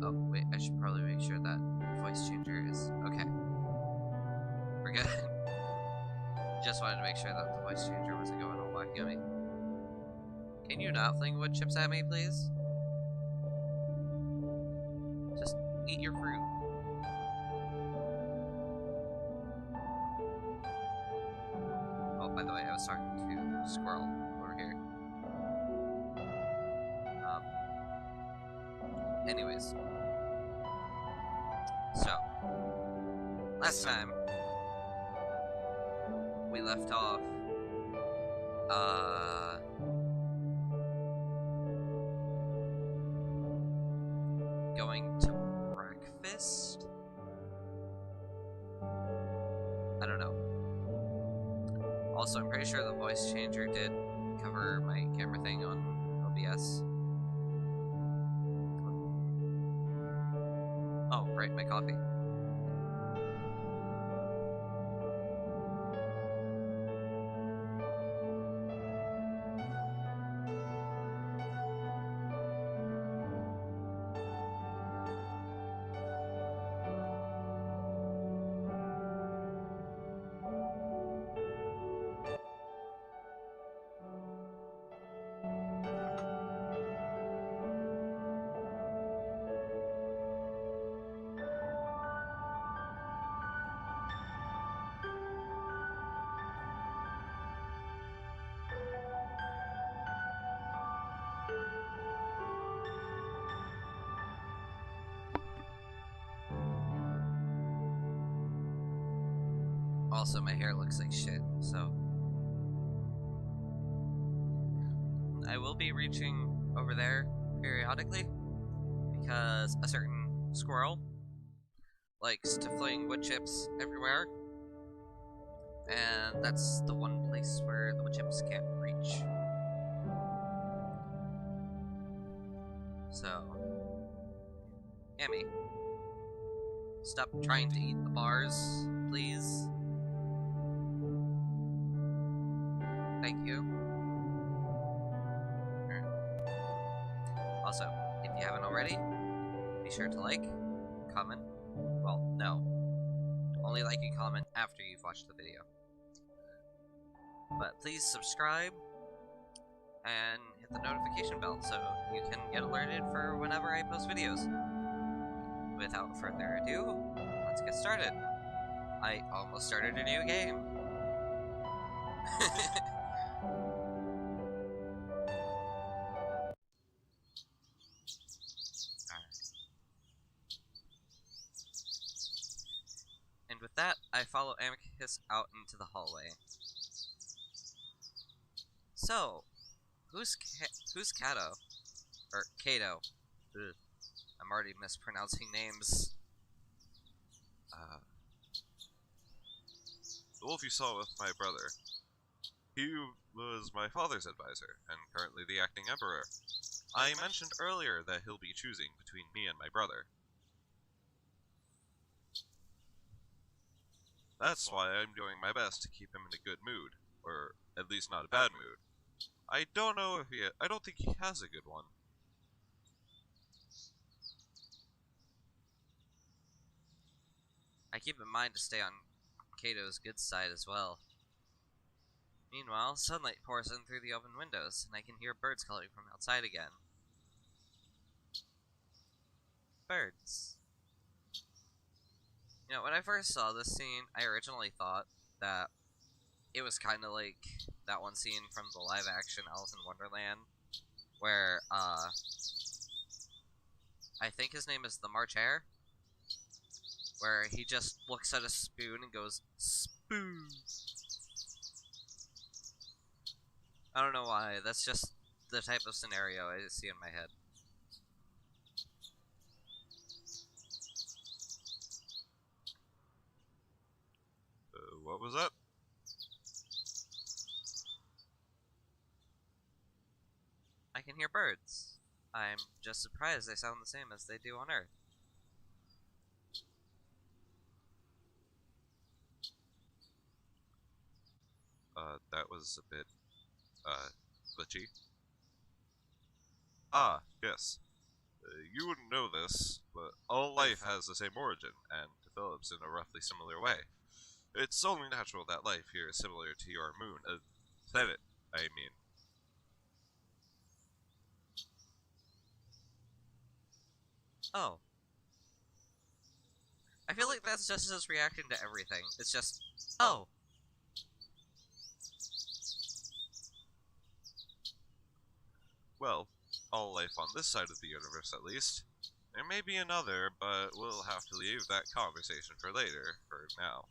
Oh, wait, I should probably make sure that voice changer is... Okay. We're good. Just wanted to make sure that the voice changer wasn't going all wacky on me. Can you not fling wood chips at me, please? Just eat your fruit. Oh, by the way, I was talking to Squirrel over here. Anyways. So, last time we left off, going to breakfast? I don't know. Also, I'm pretty sure the voice changer did cover my camera thing on OBS. Oh, right, my coffee. Also, my hair looks like shit, so I will be reaching over there periodically because a certain squirrel likes to fling wood chips everywhere, and that's the one place where the wood chips can't reach. So, Amy, stop trying to eat the bars, please. Thank you. Also, if you haven't already, be sure to like, comment. Well, no. Only like and comment after you've watched the video. But please subscribe and hit the notification bell so you can get alerted for whenever I post videos. Without further ado, let's get started. I almost started a new game. And with that, I follow Amicus out into the hallway. So, who's Kato? Or Kato? Ugh. I'm already mispronouncing names. The wolf you saw with my brother. He was my father's advisor, and currently the acting emperor. I mentioned earlier that he'll be choosing between me and my brother. That's why I'm doing my best to keep him in a good mood, or at least not a bad mood. I don't know if I don't think he has a good one. I keep in mind to stay on Kato's good side as well. Meanwhile, sunlight pours in through the open windows, and I can hear birds calling from outside again. Birds. You know, when I first saw this scene, I originally thought that it was kind of like that one scene from the live-action Alice in Wonderland, where, I think his name is the March Hare, where he just looks at a spoon and goes, spoon. I don't know why, that's just the type of scenario I see in my head. What was that? I can hear birds. I'm just surprised they sound the same as they do on Earth. That was a bit, glitchy. Ah, yes. You wouldn't know this, but all life has the same origin and develops in a roughly similar way. It's only natural that life here is similar to your moon. Planet, I mean. Oh. I feel like that's just his reacting to everything. It's just, oh. Well, all life on this side of the universe at least. There may be another, but we'll have to leave that conversation for later, for now.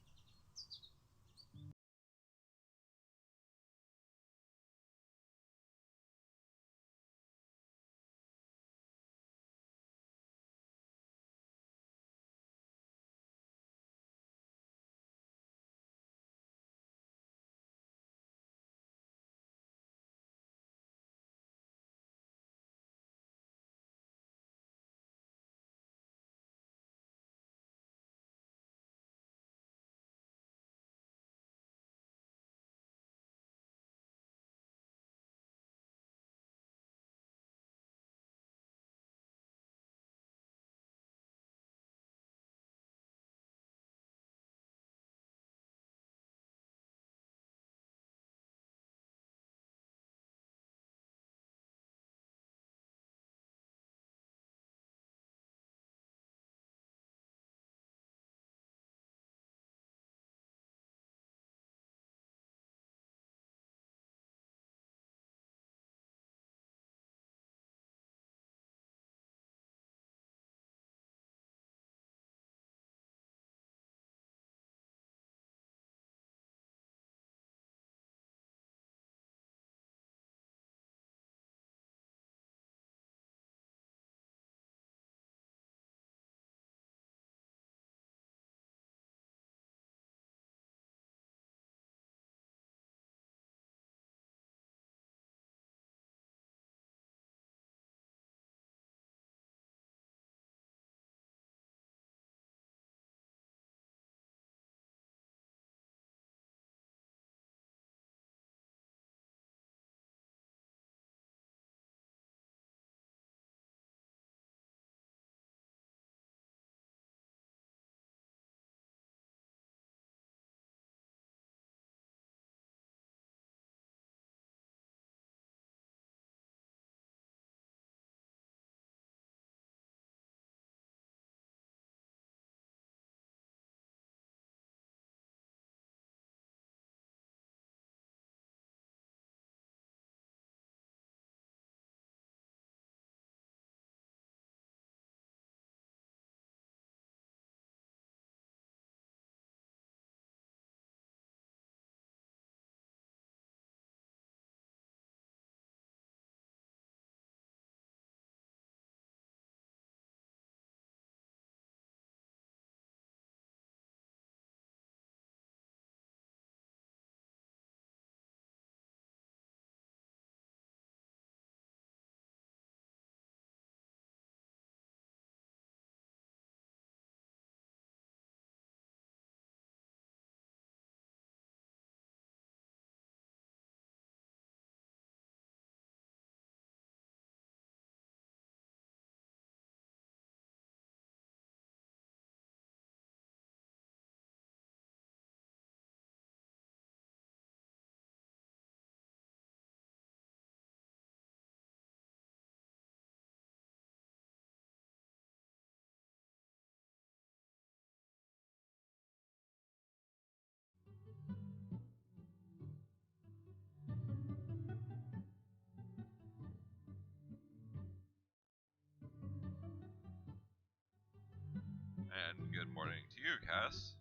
And good morning to you, Cass.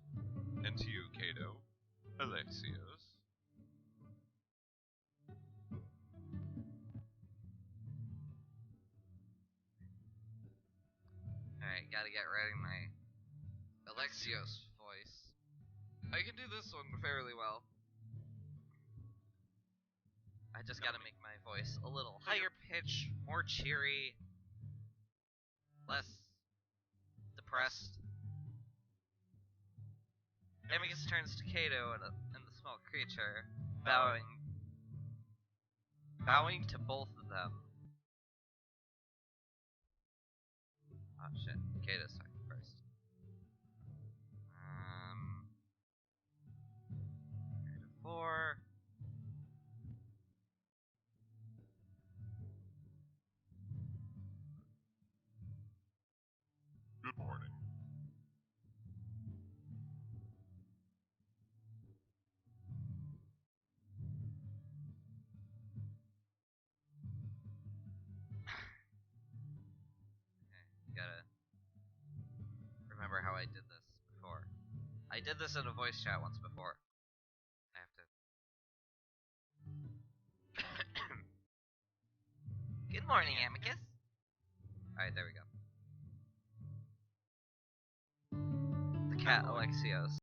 And to you, Cato. Alexios. Alright, gotta get ready my Alexios voice. I can do this one fairly well. I just gotta make my voice a little higher pitch, more cheery, less depressed. Amicus turns to Cato and the small creature, bowing to both of them. Oh shit, Kata's talking first. 3 to 4. Good morning. You gotta remember how I did this before. I did this in a voice chat once before. I have to. Good morning, Amicus. Alright, there we go. The cat Alexios.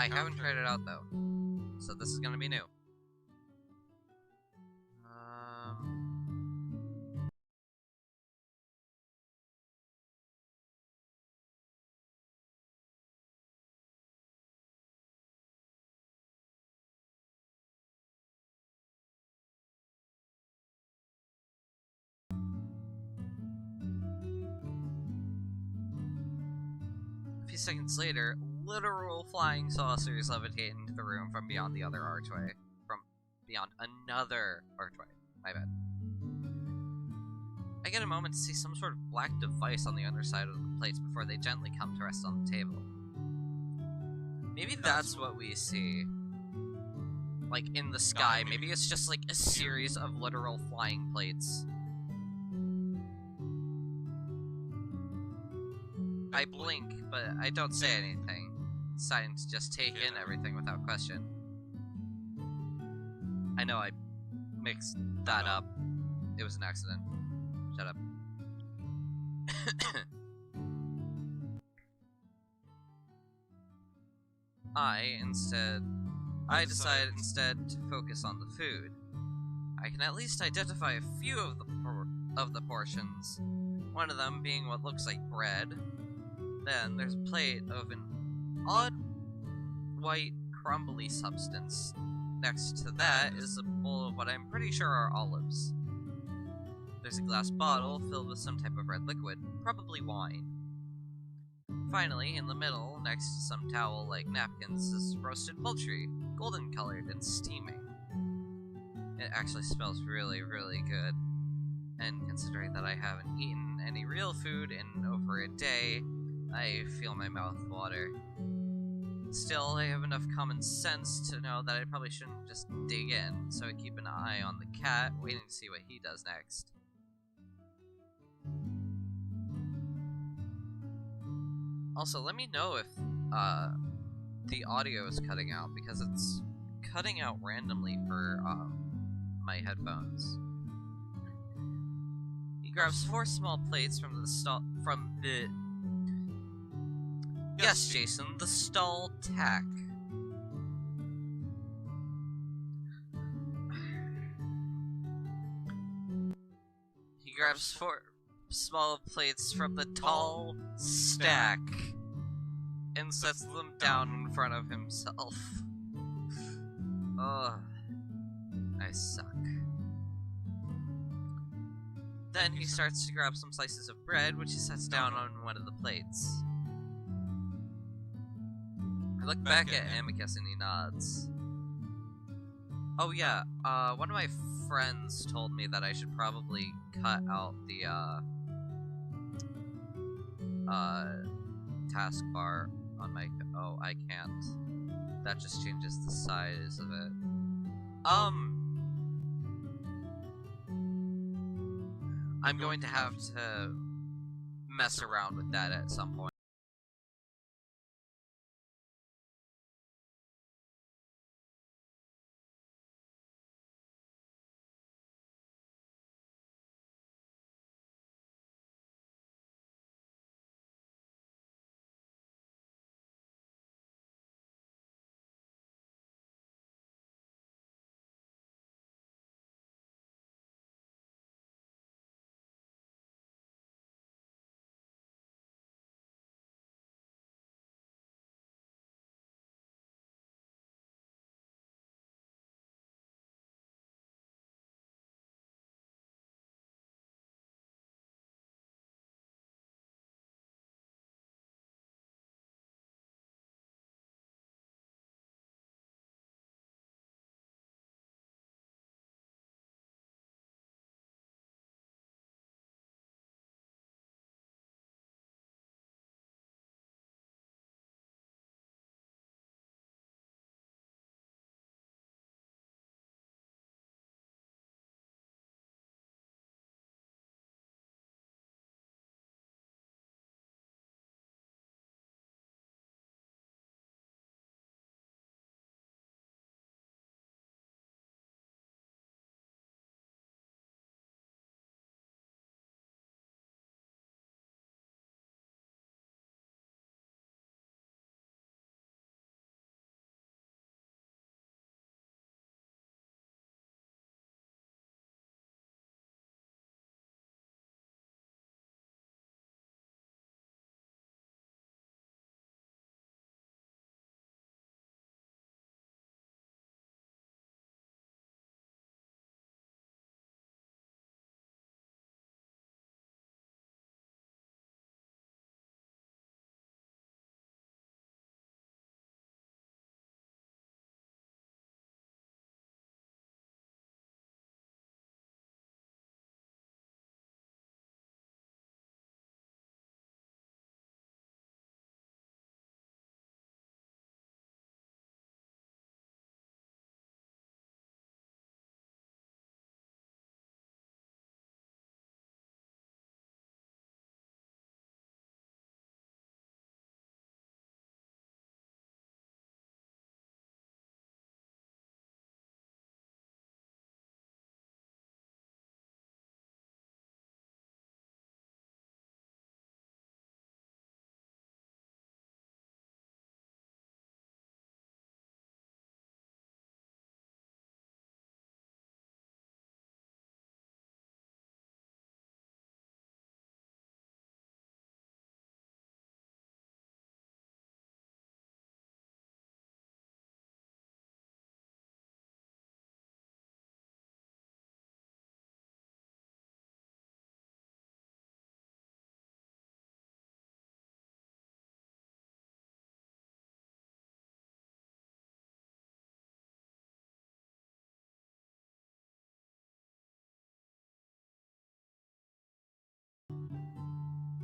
I haven't tried it out though, so this is gonna be new. A few seconds later, literal flying saucers levitate into the room from beyond the other archway. From beyond another archway. My bad. I get a moment to see some sort of black device on the underside of the plates before they gently come to rest on the table. Maybe that's what we see. Like, in the sky. Maybe it's just like a series of literal flying plates. I blink, but I don't say anything, deciding to just take in everything without question. I know I mixed that up. It was an accident. Shut up. I decided instead to focus on the food. I can at least identify a few of the portions. One of them being what looks like bread. Then there's a plate of an odd white crumbly substance. Next to that is a bowl of what I'm pretty sure are olives. There's a glass bottle filled with some type of red liquid, probably wine. Finally, in the middle, next to some towel-like napkins, is roasted poultry, golden colored and steaming. It actually smells really, really good. And considering that I haven't eaten any real food in over a day, I feel my mouth water. Still, I have enough common sense to know that I probably shouldn't just dig in, so I keep an eye on the cat, waiting to see what he does next. Also, let me know if the audio is cutting out, because it's cutting out randomly for my headphones. He grabs 4 small plates from the stall. Yes, Jason, the stall tack. He grabs 4 small plates from the tall stack and sets them down in front of himself. Ugh. I suck. Then he starts to grab some slices of bread, which he sets down on one of the plates. I look back at Amicus and he nods. Oh yeah, one of my friends told me that I should probably cut out the, taskbar on my... Oh, I can't. That just changes the size of it. I'm going to have to mess around with that at some point.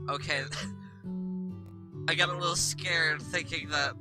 Okay, I got a little scared thinking that.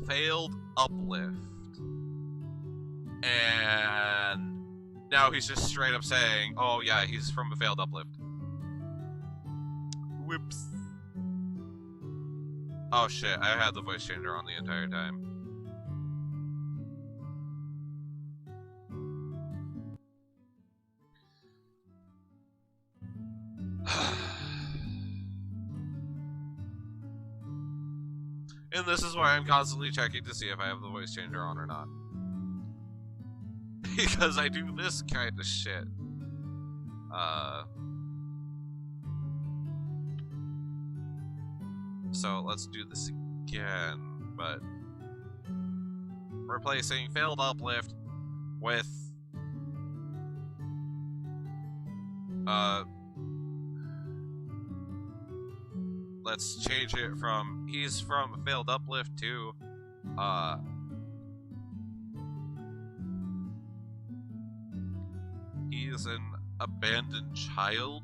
Failed uplift. And now he's just straight up saying, oh yeah, he's from a failed uplift. Whoops. Oh shit, I had the voice changer on the entire time. And this is why I'm constantly checking to see if I have the voice changer on or not. Because I do this kind of shit. So let's do this again, but replacing failed uplift with let's change it from he's from a failed uplift to he's an abandoned child.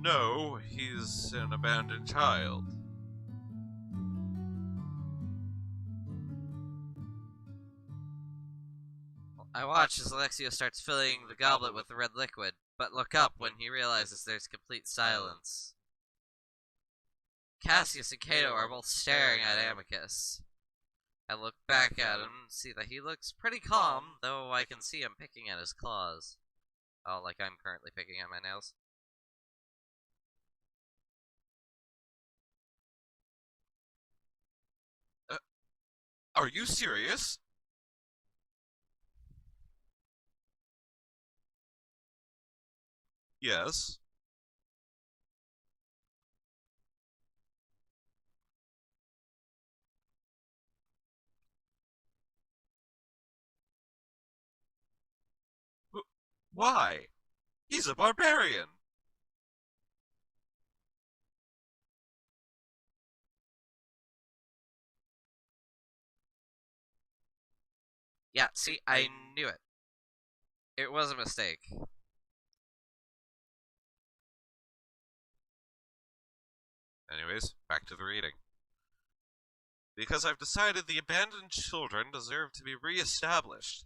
No, he's an abandoned child. I watch as Alexio starts filling the goblet with the red liquid, but look up when he realizes there's complete silence. Cassius and Cato are both staring at Amicus. I look back at him and see that he looks pretty calm, though I can see him picking at his claws. Oh, like I'm currently picking at my nails. Are you serious? Yes. Why? He's a barbarian. Yeah, see, I knew it. It was a mistake. Anyways, back to the reading. Because I've decided the abandoned children deserve to be re-established.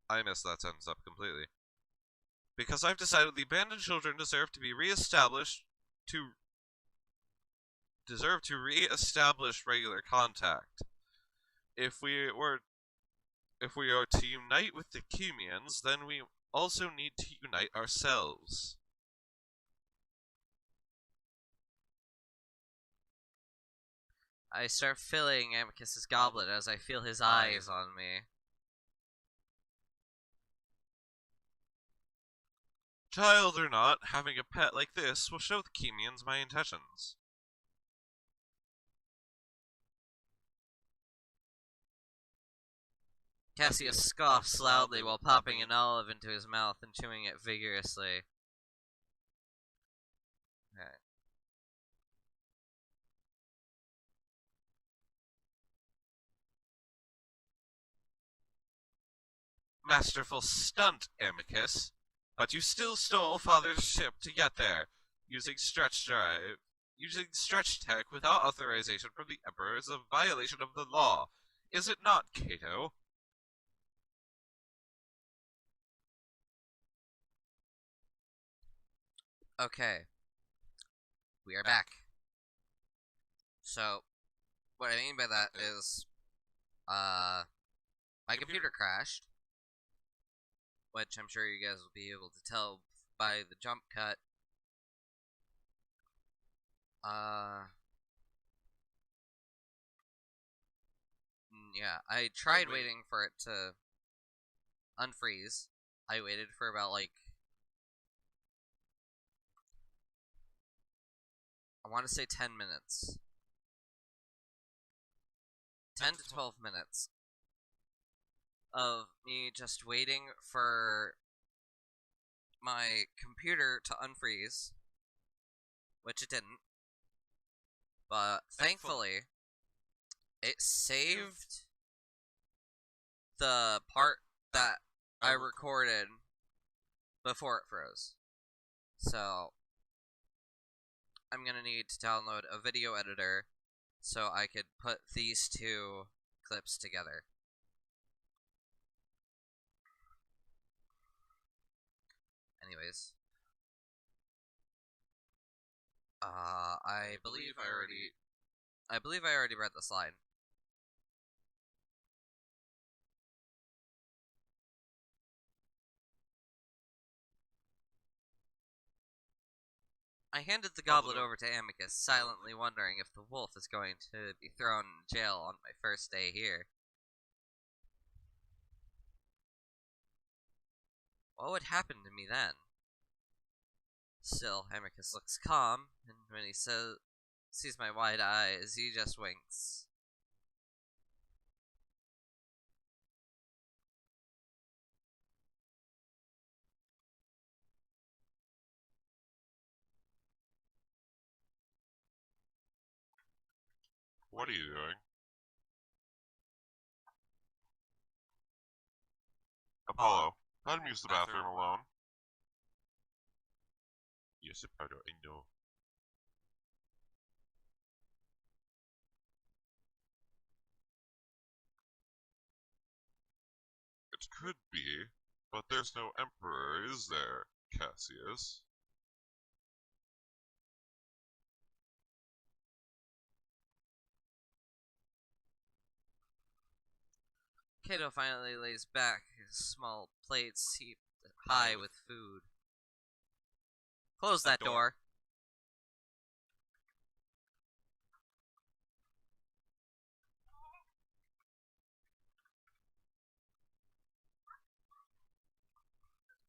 I messed that sentence up completely. Because I've decided the abandoned children deserve to be re-established to re-establish regular contact. If we are to unite with the Cumians, then we also need to unite ourselves. I start filling Amicus's goblet as I feel his eyes on me. Child or not, having a pet like this will show the Cumians my intentions. Cassius scoffs loudly while popping an olive into his mouth and chewing it vigorously. Okay. Masterful stunt, Amicus. But you still stole Father's ship to get there, using stretch tech without authorization from the Emperor is a violation of the law. Is it not, Cato? Okay. We are back. So, what I mean by that is, my computer crashed, which I'm sure you guys will be able to tell by the jump cut. Yeah, I tried waiting for it to unfreeze. I waited for about, like, I want to say 10 minutes. 10 to 12 minutes of me just waiting for my computer to unfreeze, which it didn't. But thankfully, it saved the part that I recorded before it froze. So, I'm gonna need to download a video editor so I could put these two clips together. Anyways. I believe I already read this line. I handed the goblet over to Amicus, silently wondering if the wolf is going to be thrown in jail on my first day here. What would happen to me then? Still, Amicus looks calm, and when he sees my wide eyes, he just winks. What are you doing? Apollo, let him use the bathroom alone. Yes, Apollo, I know. It could be, but there's no Emperor, is there, Cassius? Kato finally lays back, his small plates heaped high with food. Close that door.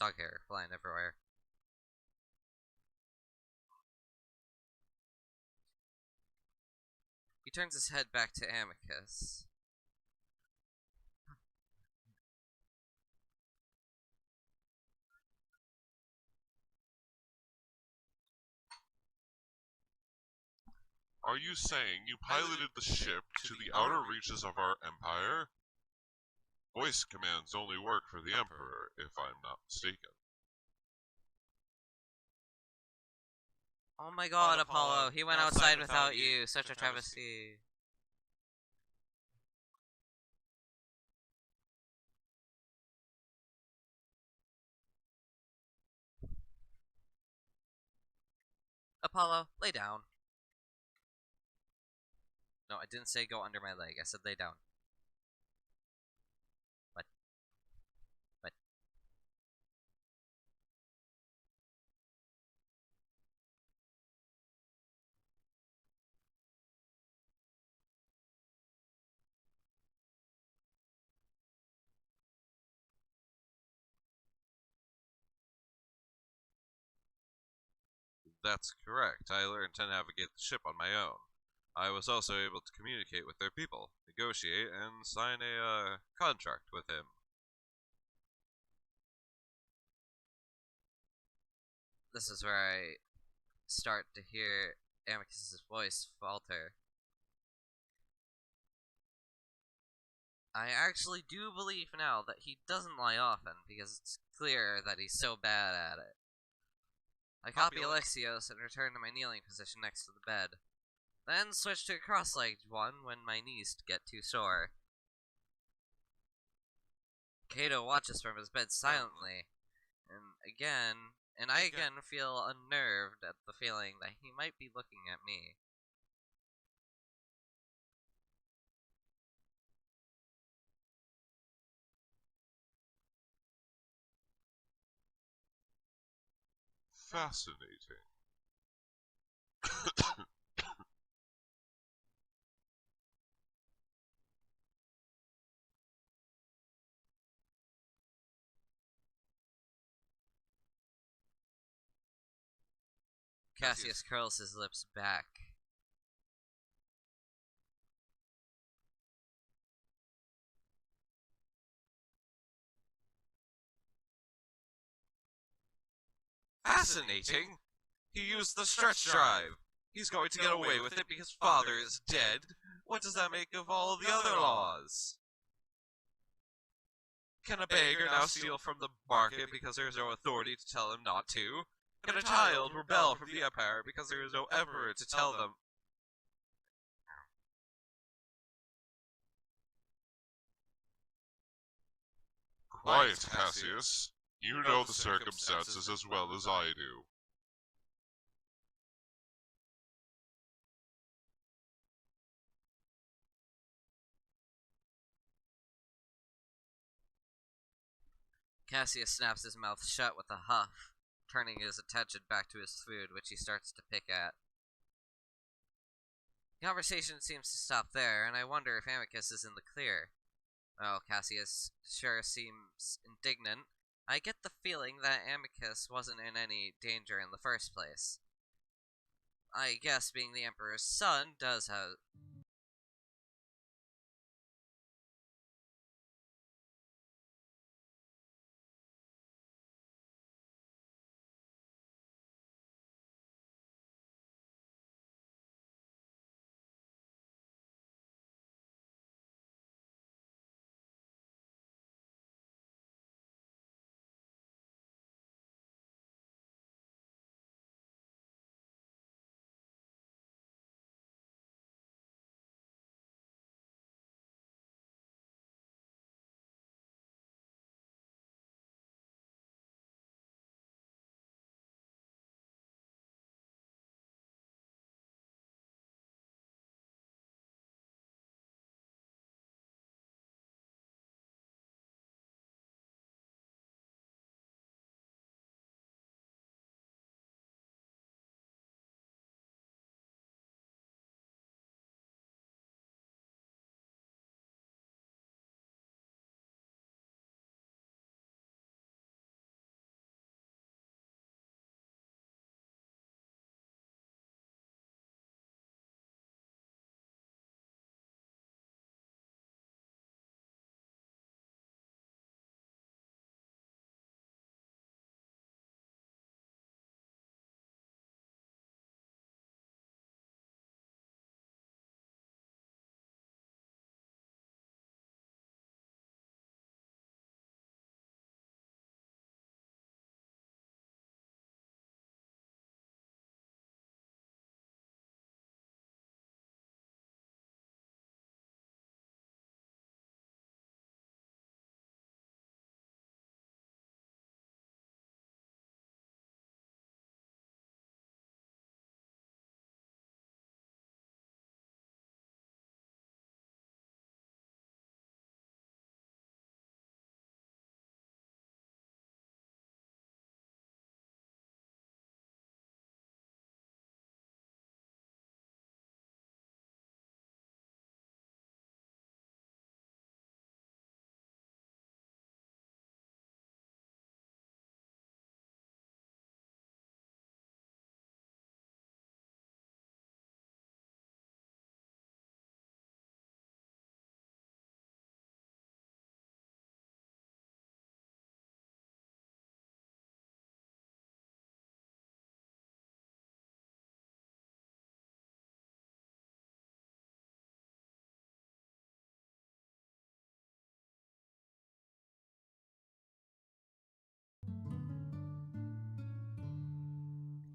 Dog hair flying everywhere. He turns his head back to Amicus. Are you saying you piloted the ship to the outer reaches of our empire? Voice commands only work for the Emperor, if I'm not mistaken. Oh my god, Apollo, he went outside without you. Such a travesty. Apollo, lay down. No, I didn't say go under my leg. I said lay down. What? What? That's correct. I learned to navigate the ship on my own. I was also able to communicate with their people, negotiate, and sign a contract with him. This is where I start to hear Amicus's voice falter. I actually do believe now that he doesn't lie often, because it's clear that he's so bad at it. I copy Alexios and return to my kneeling position next to the bed. Then switch to a cross-legged one when my knees get too sore. Kato watches from his bed silently, and I again feel unnerved at the feeling that he might be looking at me. Fascinating. Cassius curls his lips back. Fascinating? He used the stretch drive. He's going to get away with it because father is dead. What does that make of all the other laws? Can a beggar now steal from the market because there is no authority to tell him not to? Can a child rebel from the empire because there is no emperor to tell them? Quiet, Cassius. You know the circumstances as well as I do. Cassius snaps his mouth shut with a huff, turning his attention back to his food, which he starts to pick at. The conversation seems to stop there, and I wonder if Amicus is in the clear. Well, Cassius sure seems indignant. I get the feeling that Amicus wasn't in any danger in the first place. I guess being the Emperor's son does have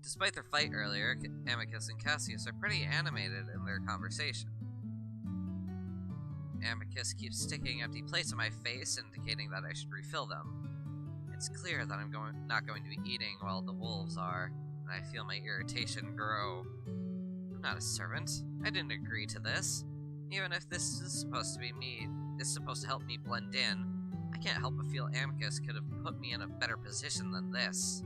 Despite their fight earlier, Amicus and Cassius are pretty animated in their conversation. Amicus keeps sticking empty plates in my face, indicating that I should refill them. It's clear that I'm not going to be eating while the wolves are, and I feel my irritation grow. I'm not a servant. I didn't agree to this. Even if this is supposed to help me blend in, I can't help but feel Amicus could have put me in a better position than this.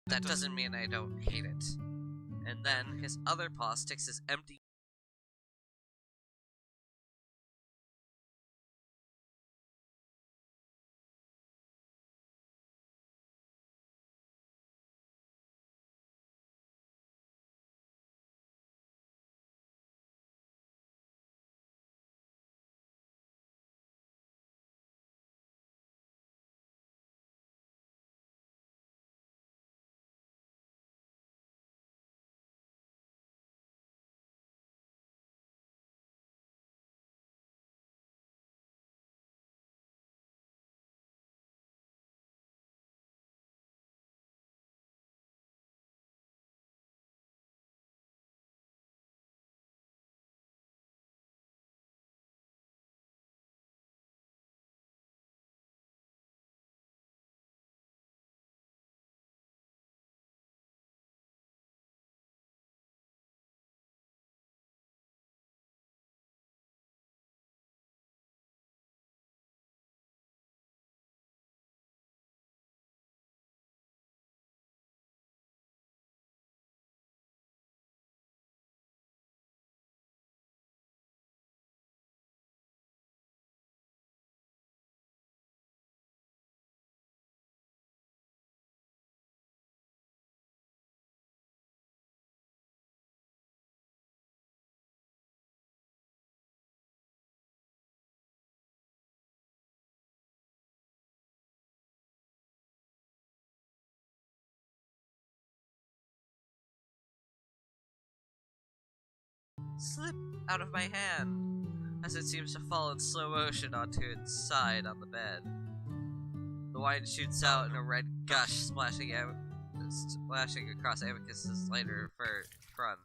That doesn't mean I don't hate it. And then his other paw sticks his empty slip out of my hand as it seems to fall in slow motion onto its side on the bed. The wine shoots out in a red gush, splashing across Amicus's lighter fur front.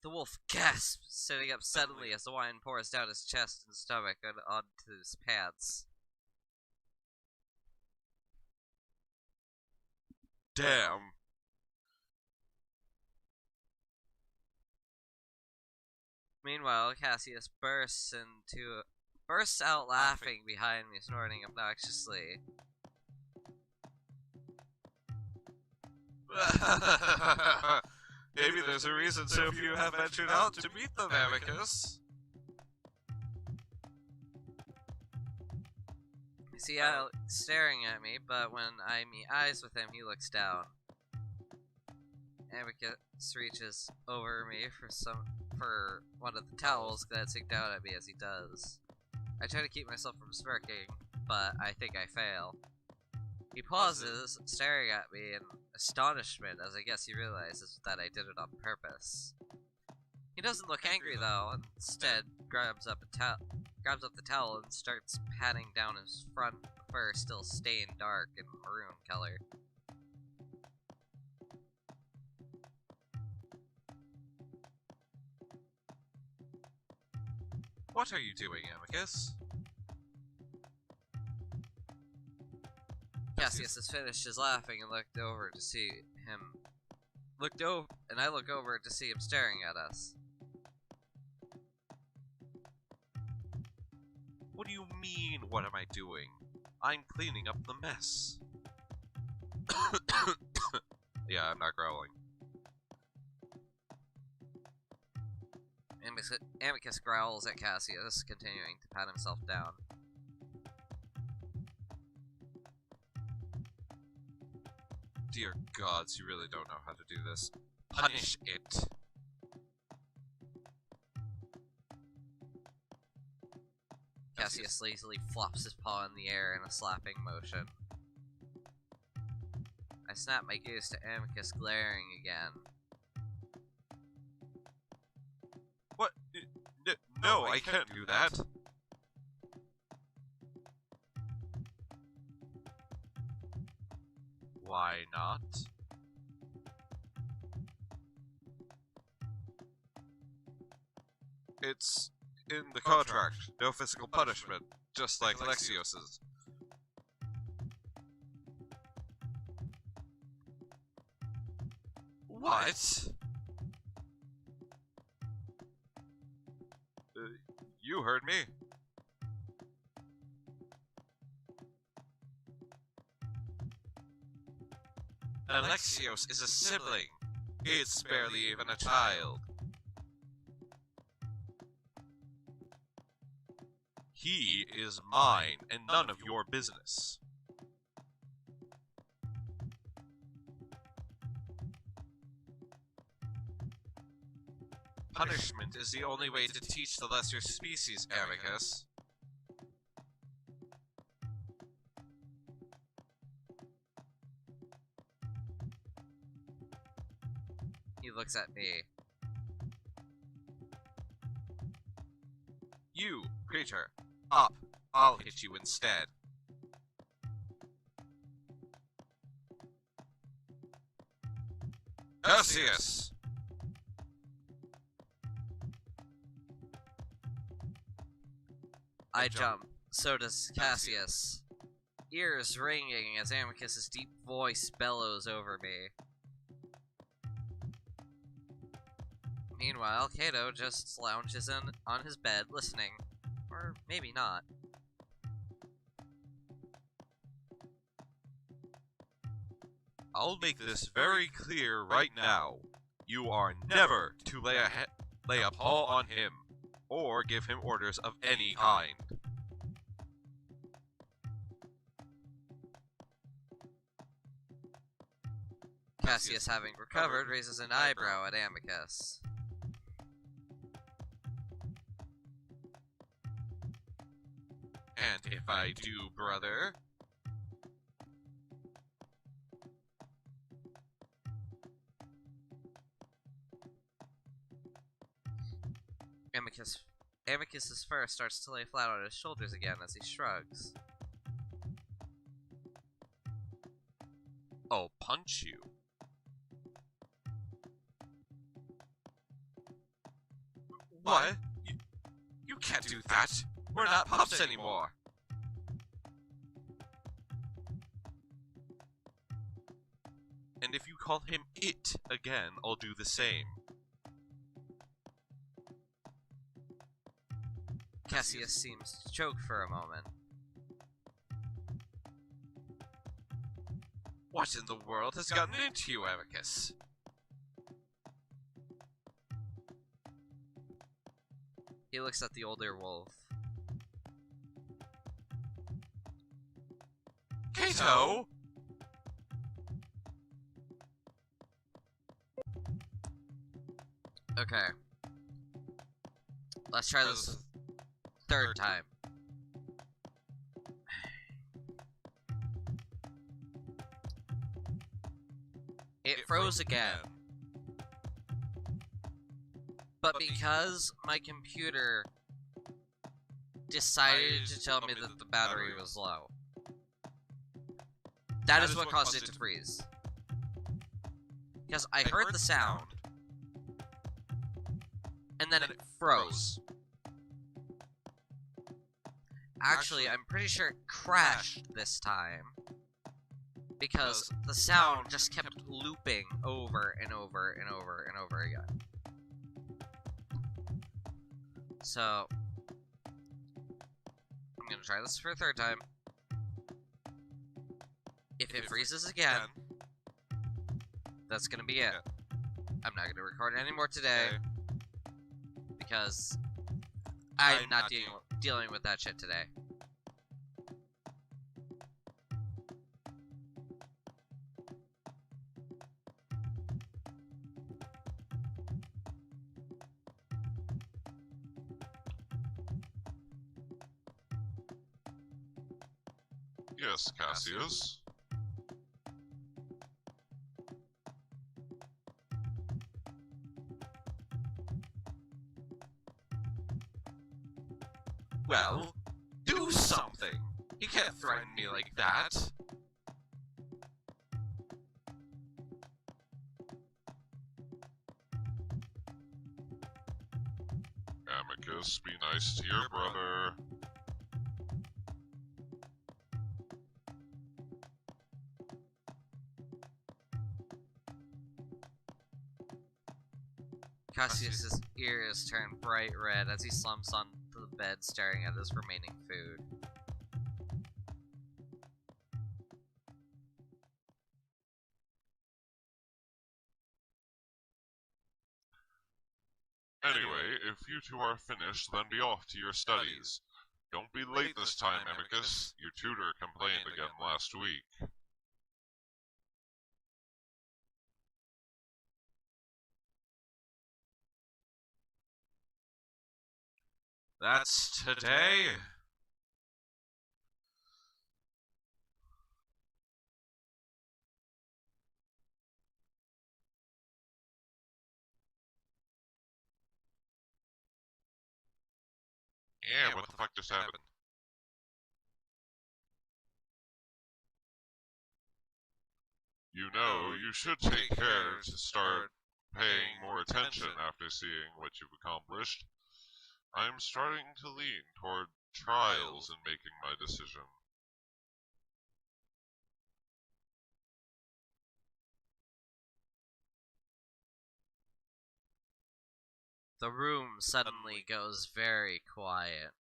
The wolf gasps, sitting up suddenly as the wine pours down his chest and stomach and onto his pants. Damn. Meanwhile, Cassius bursts out laughing behind me, snorting obnoxiously. Maybe there's a reason so few have ventured out to meet them, Amicus. I see Alex staring at me, but when I meet eyes with him, he looks down. Amicus reaches over me for one of the towels, glancing down at me as he does. I try to keep myself from smirking, but I think I fail. He pauses, staring at me in astonishment, as I guess he realizes that I did it on purpose. He doesn't look angry though, instead grabs up the towel and starts patting down his front fur, still stained dark and maroon color. What are you doing, Amicus? Cassius has finished his laughing and looked over to see him. I look over to see him staring at us. What do you mean, what am I doing? I'm cleaning up the mess. Yeah, I'm not growling. Amicus growls at Cassius, continuing to pat himself down. Dear gods, you really don't know how to do this. Punish it. Cassius lazily flops his paw in the air in a slapping motion. I snap my gaze to Amicus, glaring again. What? No, I can't do that. Why not? It's in the contract. No physical punishment, just like Lexios's. What? You heard me. Alexios is a sibling. He's barely even a child. He is mine, and none of your business. Punishment is the only way to teach the lesser species, Amicus. He looks at me. You, creature, up. I'll hit you instead. Cassius! I jump. So does Cassius. Ears ringing as Amicus's deep voice bellows over me. Meanwhile, Kato just lounges on his bed, listening. Or maybe not. I'll make this very clear right now. You are never to lay a paw on him, or give him orders of any kind. Cassius, having recovered, raises an eyebrow at Amicus. And if I do, brother? Amicus's fur starts to lay flat on his shoulders again as he shrugs. I'll punch you. What? You can't do that. We're not pups anymore. And if you call him it again, I'll do the same. Cassius seems to choke for a moment. What in the world has gotten into you, Amicus? He looks at the older wolf. Kato! Okay. Let's try this a third time. It froze again. But because my computer decided to tell me that the battery was low, that is what caused it to freeze. Because I heard the sound, and then it froze. Actually, I'm pretty sure it crashed this time, because the sound just kept looping over and over and over and over again. So, I'm gonna try this for a third time. If it freezes again, that's gonna be it. I'm not gonna record any more today, because I'm not dealing with that shit today. Yes, Cassius. Well, do something! You can't threaten me like that! Amicus, be nice to your brother. Cassius's ears turn bright red as he slumps onto the bed staring at his remaining food. Anyway, if you two are finished, then be off to your studies. Don't be late this time, Amicus. Your tutor complained again last week. That's today? Yeah, what the fuck just happened? You know, you should take care to start paying more attention after seeing what you've accomplished. I'm starting to lean toward trials in making my decision. The room suddenly goes very quiet.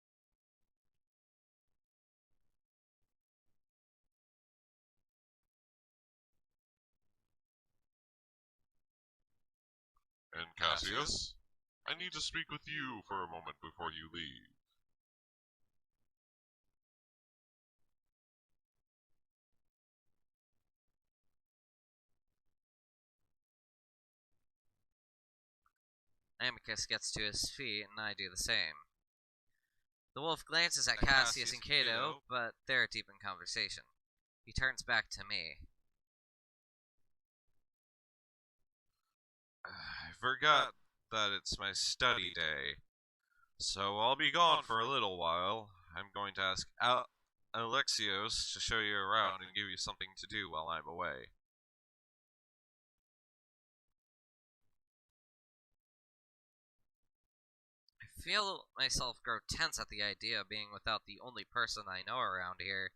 And Cassius, I need to speak with you for a moment before you leave. Amicus gets to his feet, and I do the same. The wolf glances at Cassius and Cato, but they're deep in conversation. He turns back to me. I forgot that it's my study day, so I'll be gone for a little while. I'm going to ask Alexios to show you around and give you something to do while I'm away. I feel myself grow tense at the idea of being without the only person I know around here.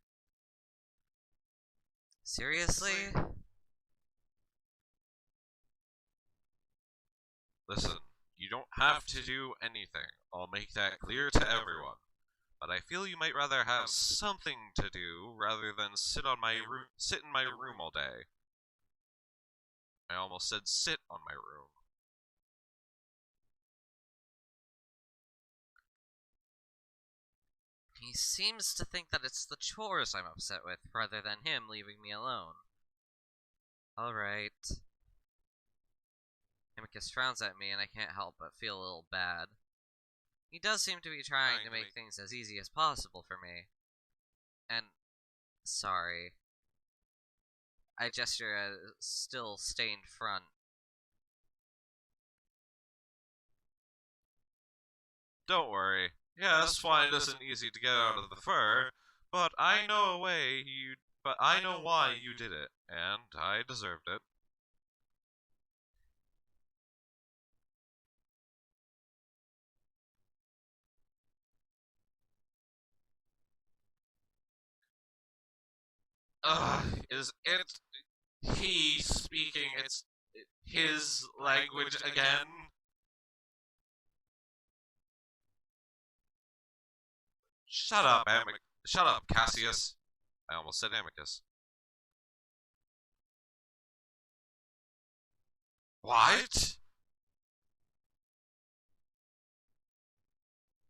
Seriously? Listen, you don't have to do anything. I'll make that clear to everyone. But I feel you might rather have something to do rather than sit in my room all day. I almost said sit on my room. He seems to think that it's the chores I'm upset with, rather than him leaving me alone. Alright. Amicus frowns at me and I can't help but feel a little bad. He does seem to be trying to make things as easy as possible for me. And sorry. I gesture at a still stained front. Don't worry. Yes, wine isn't easy to get out of the fur, but I know why you did it, and I deserved it. Is it he speaking his language again? Shut up, Cassius. I almost said Amicus. What?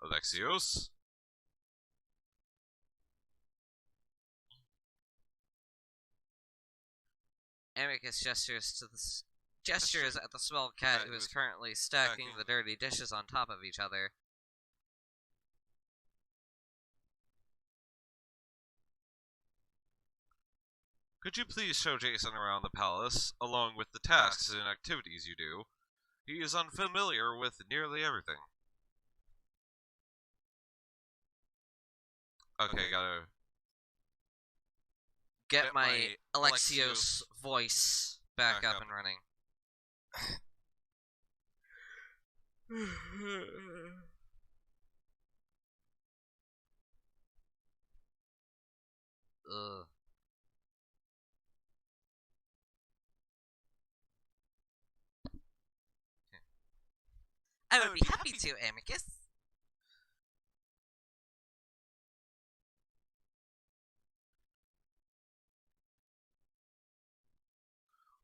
Alexios? Amicus gestures at the small cat who is currently stacking the dirty dishes on top of each other. Could you please show Jason around the palace, along with the tasks and activities you do? He is unfamiliar with nearly everything. Okay, gotta get my Alexios voice back up and running. Ugh. I would be happy to, Amicus.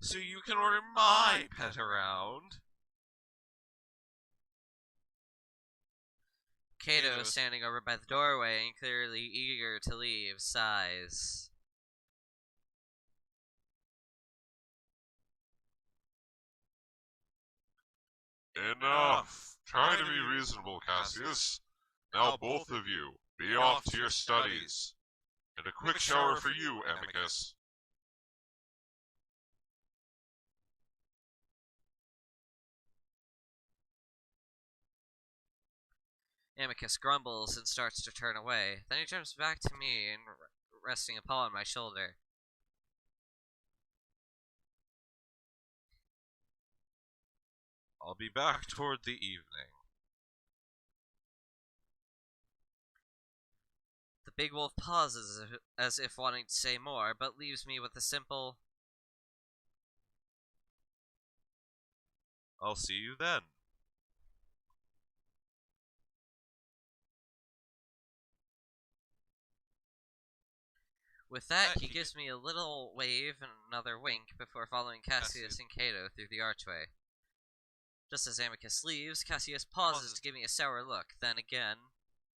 So you can order my pet around. Kato, standing over by the doorway and clearly eager to leave, sighs. Enough! Try to be reasonable, Cassius. Now both of you, be off to your studies. And a quick shower for you, Amicus. Amicus grumbles and starts to turn away. Then he turns back to me and resting a paw on my shoulder. I'll be back toward the evening. The big wolf pauses as if wanting to say more, but leaves me with a simple, I'll see you then. With that, he gives me a little wave and another wink before following Cassius and Kato through the archway. Just as Amicus leaves, Cassius pauses to give me a sour look. Then again,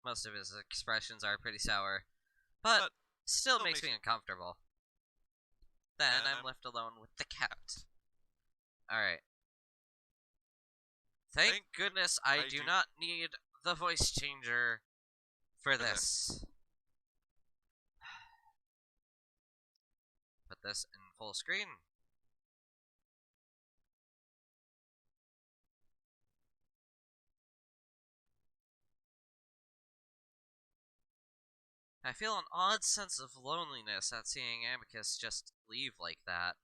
most of his expressions are pretty sour, but still makes me uncomfortable. Then I'm left alone with the cat. Alright. Thank goodness I do not need the voice changer for this. Put this in full screen. I feel an odd sense of loneliness at seeing Amicus just leave like that.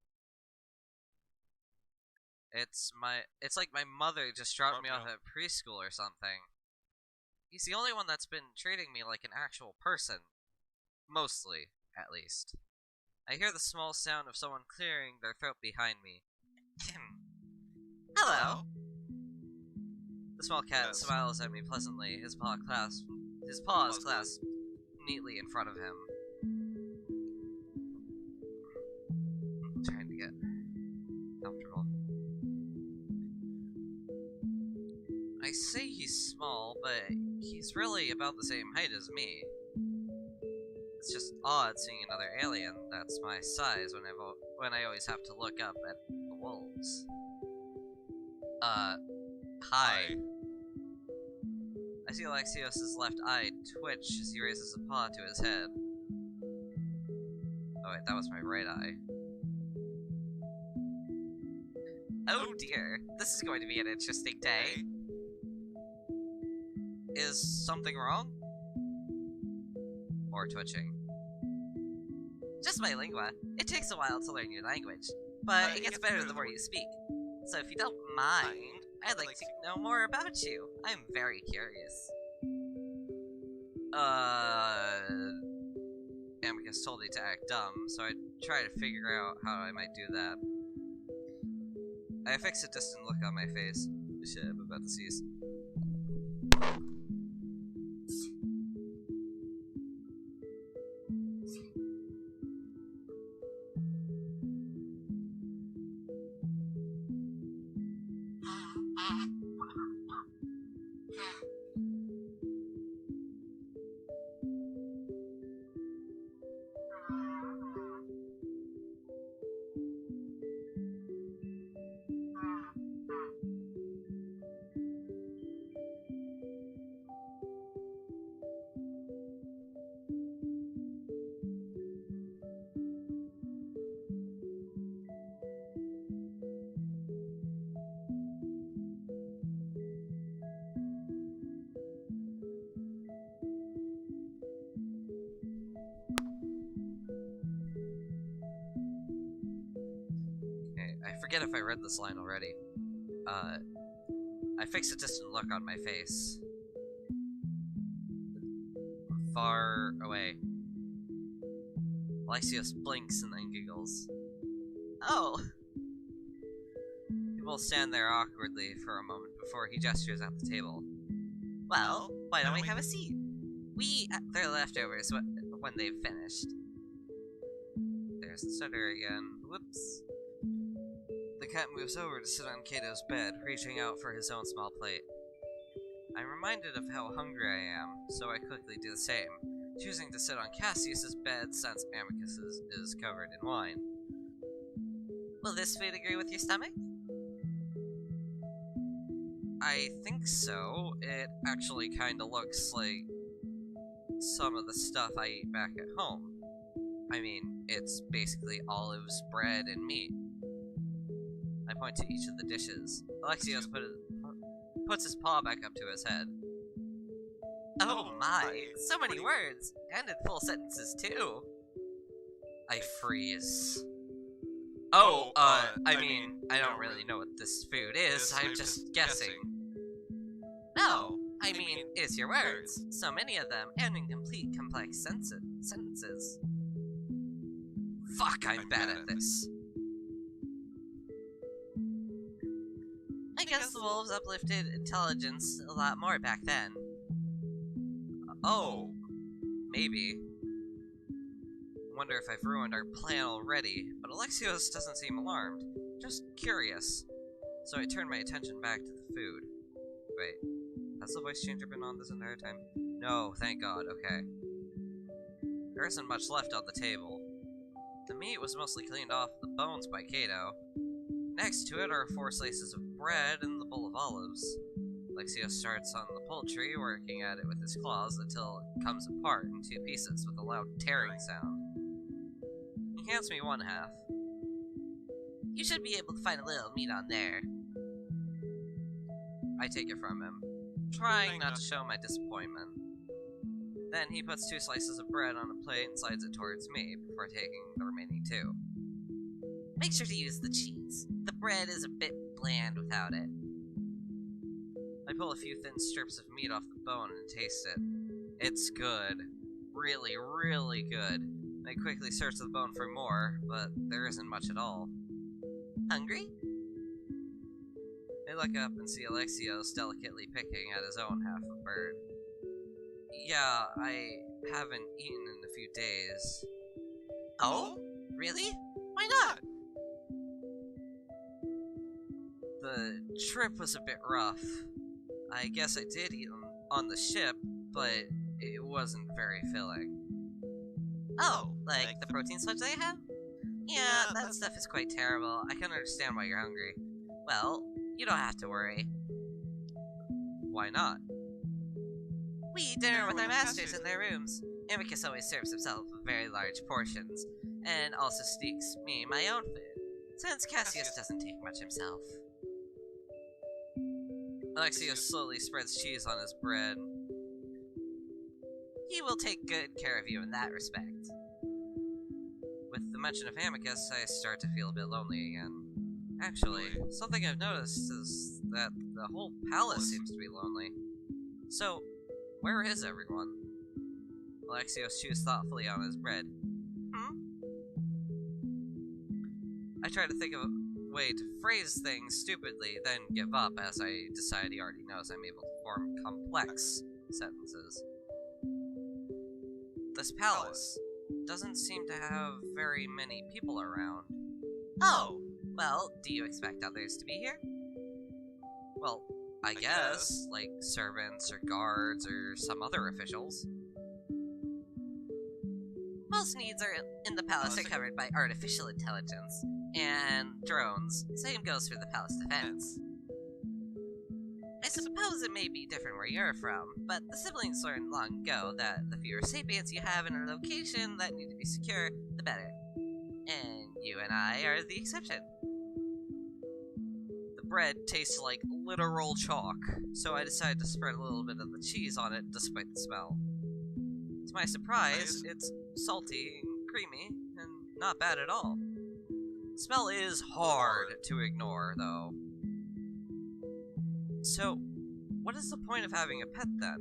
It's like my mother just dropped me off at preschool or something. He's the only one that's been treating me like an actual person. Mostly, at least. I hear the small sound of someone clearing their throat behind me. Hello! The small cat smiles at me pleasantly, his paws clasped neatly in front of him. I'm trying to get comfortable. I say he's small, but he's really about the same height as me. It's just odd seeing another alien that's my size when I always have to look up at the wolves. Hi. I see Alexios' left eye twitch as he raises a paw to his head. Oh wait, that was my right eye. Oh dear, this is going to be an interesting day. Is something wrong? Or twitching? Just my lingua. It takes a while to learn your language, but it gets better the more you speak. So if you don't mind, I'd like to know more about you. I'm very curious. Amicus told me to act dumb, so I try to figure out how I might do that. I fix a distant look on my face. Shit, I'm about to seize. I forget if I read this line already. I fix a distant look on my face. Far away. Alexios blinks and then giggles. Oh! He will stand there awkwardly for a moment before he gestures at the table. Well, why don't we have a seat? We eat their leftovers when they've finished. There's the stutter again. Whoops. The cat moves over to sit on Cato's bed, reaching out for his own small plate. I'm reminded of how hungry I am, so I quickly do the same, choosing to sit on Cassius's bed since Amicus is covered in wine. Will this food agree with your stomach? I think so. It actually kinda looks like some of the stuff I eat back at home. I mean, it's basically olives, bread, and meat. I point to each of the dishes. Alexios puts his paw back up to his head. Oh my, so many words! And in full sentences, too! I freeze. I mean, I don't really know what this food is, I'm just guessing. No, I mean, it's your words. So many of them, and in complete, complex sentences. Fuck, I'm bad at this. I guess the wolves uplifted intelligence a lot more back then. Oh, maybe. Wonder if I've ruined our plan already, but Alexios doesn't seem alarmed, just curious. So I turn my attention back to the food. Wait, has the voice changer been on this entire time? No, thank God, okay. There isn't much left on the table. The meat was mostly cleaned off the bones by Cato. Next to it are 4 slices of bread and the bowl of olives. Alexios starts on the poultry, working at it with his claws until it comes apart in 2 pieces with a loud tearing sound. He hands me one half. You should be able to find a little meat on there. I take it from him, trying not to show my disappointment. Then he puts 2 slices of bread on a plate and slides it towards me before taking the remaining 2. Make sure to use the cheese. The bread is a bit bland without it. I pull a few thin strips of meat off the bone and taste it. It's good. Really, really good. I quickly search the bone for more, but there isn't much at all. Hungry? I look up and see Alexios delicately picking at his own half of bird. Yeah, I haven't eaten in a few days. Oh? Really? Why not? The trip was a bit rough. I guess I did eat on the ship, but it wasn't very filling. Oh, like the protein sludge they have? Yeah, that stuff is quite terrible. I can understand why you're hungry. Well, You don't have to worry. Why not? We eat dinner with our masters in their rooms. Amicus always serves himself very large portions, and also sneaks me my own food, since Cassius doesn't take much himself. Alexios slowly spreads cheese on his bread. He will take good care of you in that respect. With the mention of Amicus, I start to feel a bit lonely again. Actually, something I've noticed is that the whole palace seems to be lonely. So, where is everyone? Alexios chews thoughtfully on his bread. I try to think of a way to phrase things stupidly, then give up as I decide he already knows I'm able to form complex sentences. This palace doesn't seem to have very many people around. Oh, well, do you expect others to be here? Well, I guess, like servants or guards or some other officials. Most needs in the palace are covered by artificial intelligence and drones. Same goes for the palace defense. I suppose it may be different where you're from, but the siblings learned long ago that the fewer sapients you have in a location that need to be secure, the better. And you and I are the exception. The bread tastes like literal chalk, so I decide to spread a little bit of the cheese on it despite the smell. To my surprise, it's salty and creamy, and not bad at all. The smell is hard to ignore, though. So, what is the point of having a pet then?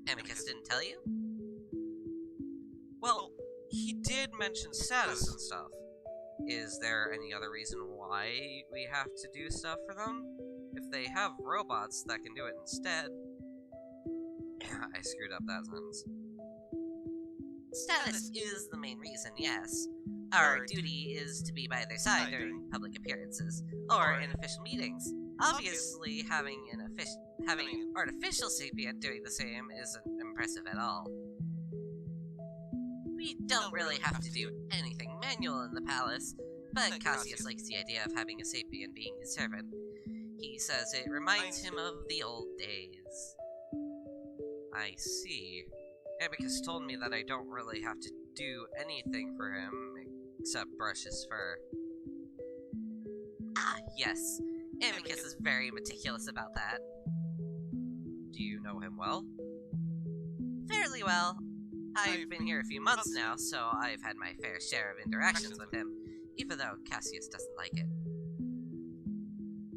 Amicus didn't tell you? Well, he did mention status and stuff. Is there any other reason why we have to do stuff for them? If they have robots that can do it instead... I screwed up that sentence. Status is the main reason, yes. Our duty is to be by their side during public appearances, or in official meetings. Obviously, having an artificial sapient doing the same isn't impressive at all. We don't really have to do anything manual in the palace, but Cassius likes the idea of having a sapient being his servant. He says it reminds him of the old days. I see. Amicus told me that I don't really have to do anything for him except brush his fur. Ah, yes. Amicus is very meticulous about that. Do you know him well? Fairly well. I've been here a few months now, so I've had my fair share of interactions with him, even though Cassius doesn't like it.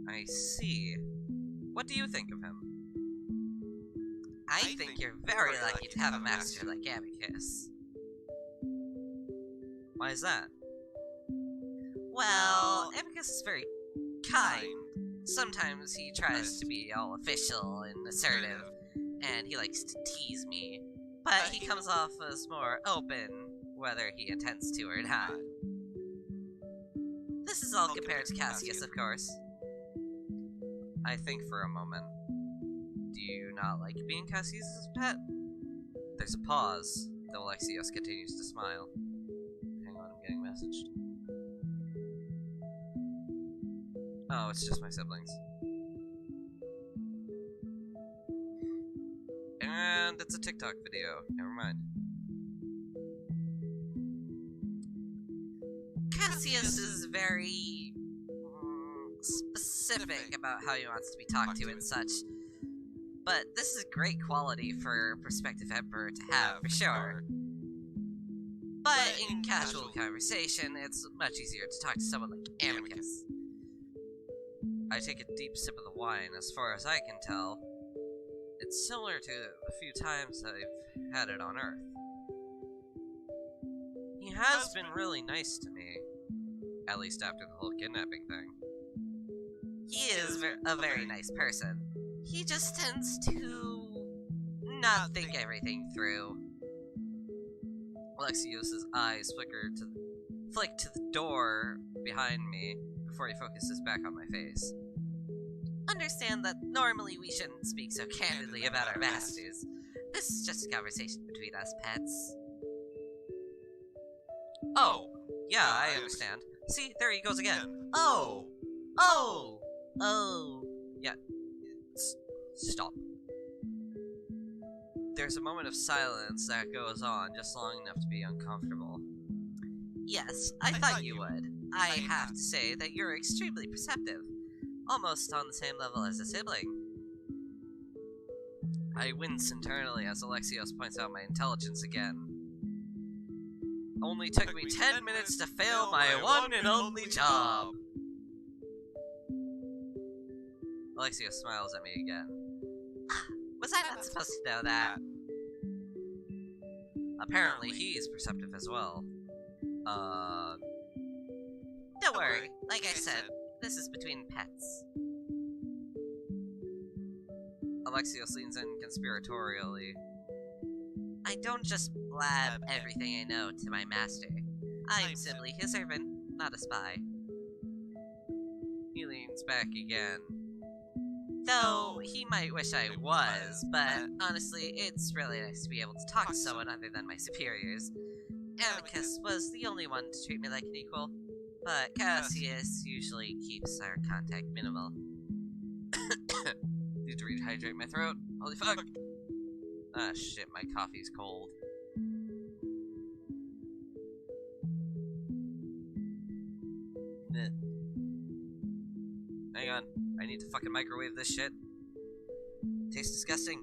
I see. What do you think of him? I think you're very lucky to have a master like Amicus. Why is that? Well, Amicus is very kind. Sometimes he tries to be all official and assertive, and he likes to tease me. But he comes off as more open, whether he intends to or not. This is all compared to Cassius, of course. I think for a moment. Do you not like being Cassius' pet? There's a pause, though Alexios continues to smile. Hang on, I'm getting messaged. Oh, it's just my siblings. And it's a TikTok video. Never mind. Cassius is very specific about how he wants to be talked to and such. But this is great quality for a prospective emperor to have, for sure. But in casual conversation, it's much easier to talk to someone like Amicus. I take a deep sip of the wine. As far as I can tell, it's similar to the few times I've had it on Earth. He has been really nice to me, at least after the whole kidnapping thing. He is a very nice person. He just tends to not think everything through. Alexios' eyes flick to the door behind me before he focuses back on my face. Understand that normally we shouldn't speak so candidly about our masters. This is just a conversation between us pets. Oh, yeah, I understand. See, there he goes again. Oh! Oh! Oh, yeah. Stop. There's a moment of silence that goes on just long enough to be uncomfortable. Yes, I thought you would. I have to say that you're extremely perceptive. Almost on the same level as a sibling. I wince internally as Alexios points out my intelligence again. Only took me 10 minutes to fail my one and only job. Alexios smiles at me again. Was I not supposed to know that? Apparently he's perceptive as well. Don't worry. Like I said, this is between pets. Alexios leans in conspiratorially. I don't just blab everything I know to my master. I'm simply his servant, not a spy. He leans back again. Though, he might wish I was, but honestly, it's really nice to be able to talk to someone other than my superiors. Amicus was the only one to treat me like an equal, but Cassius usually keeps our contact minimal. Need to rehydrate my throat. Holy fuck! Ah shit, my coffee's cold. Hang on, I need to fucking microwave this shit. Tastes disgusting.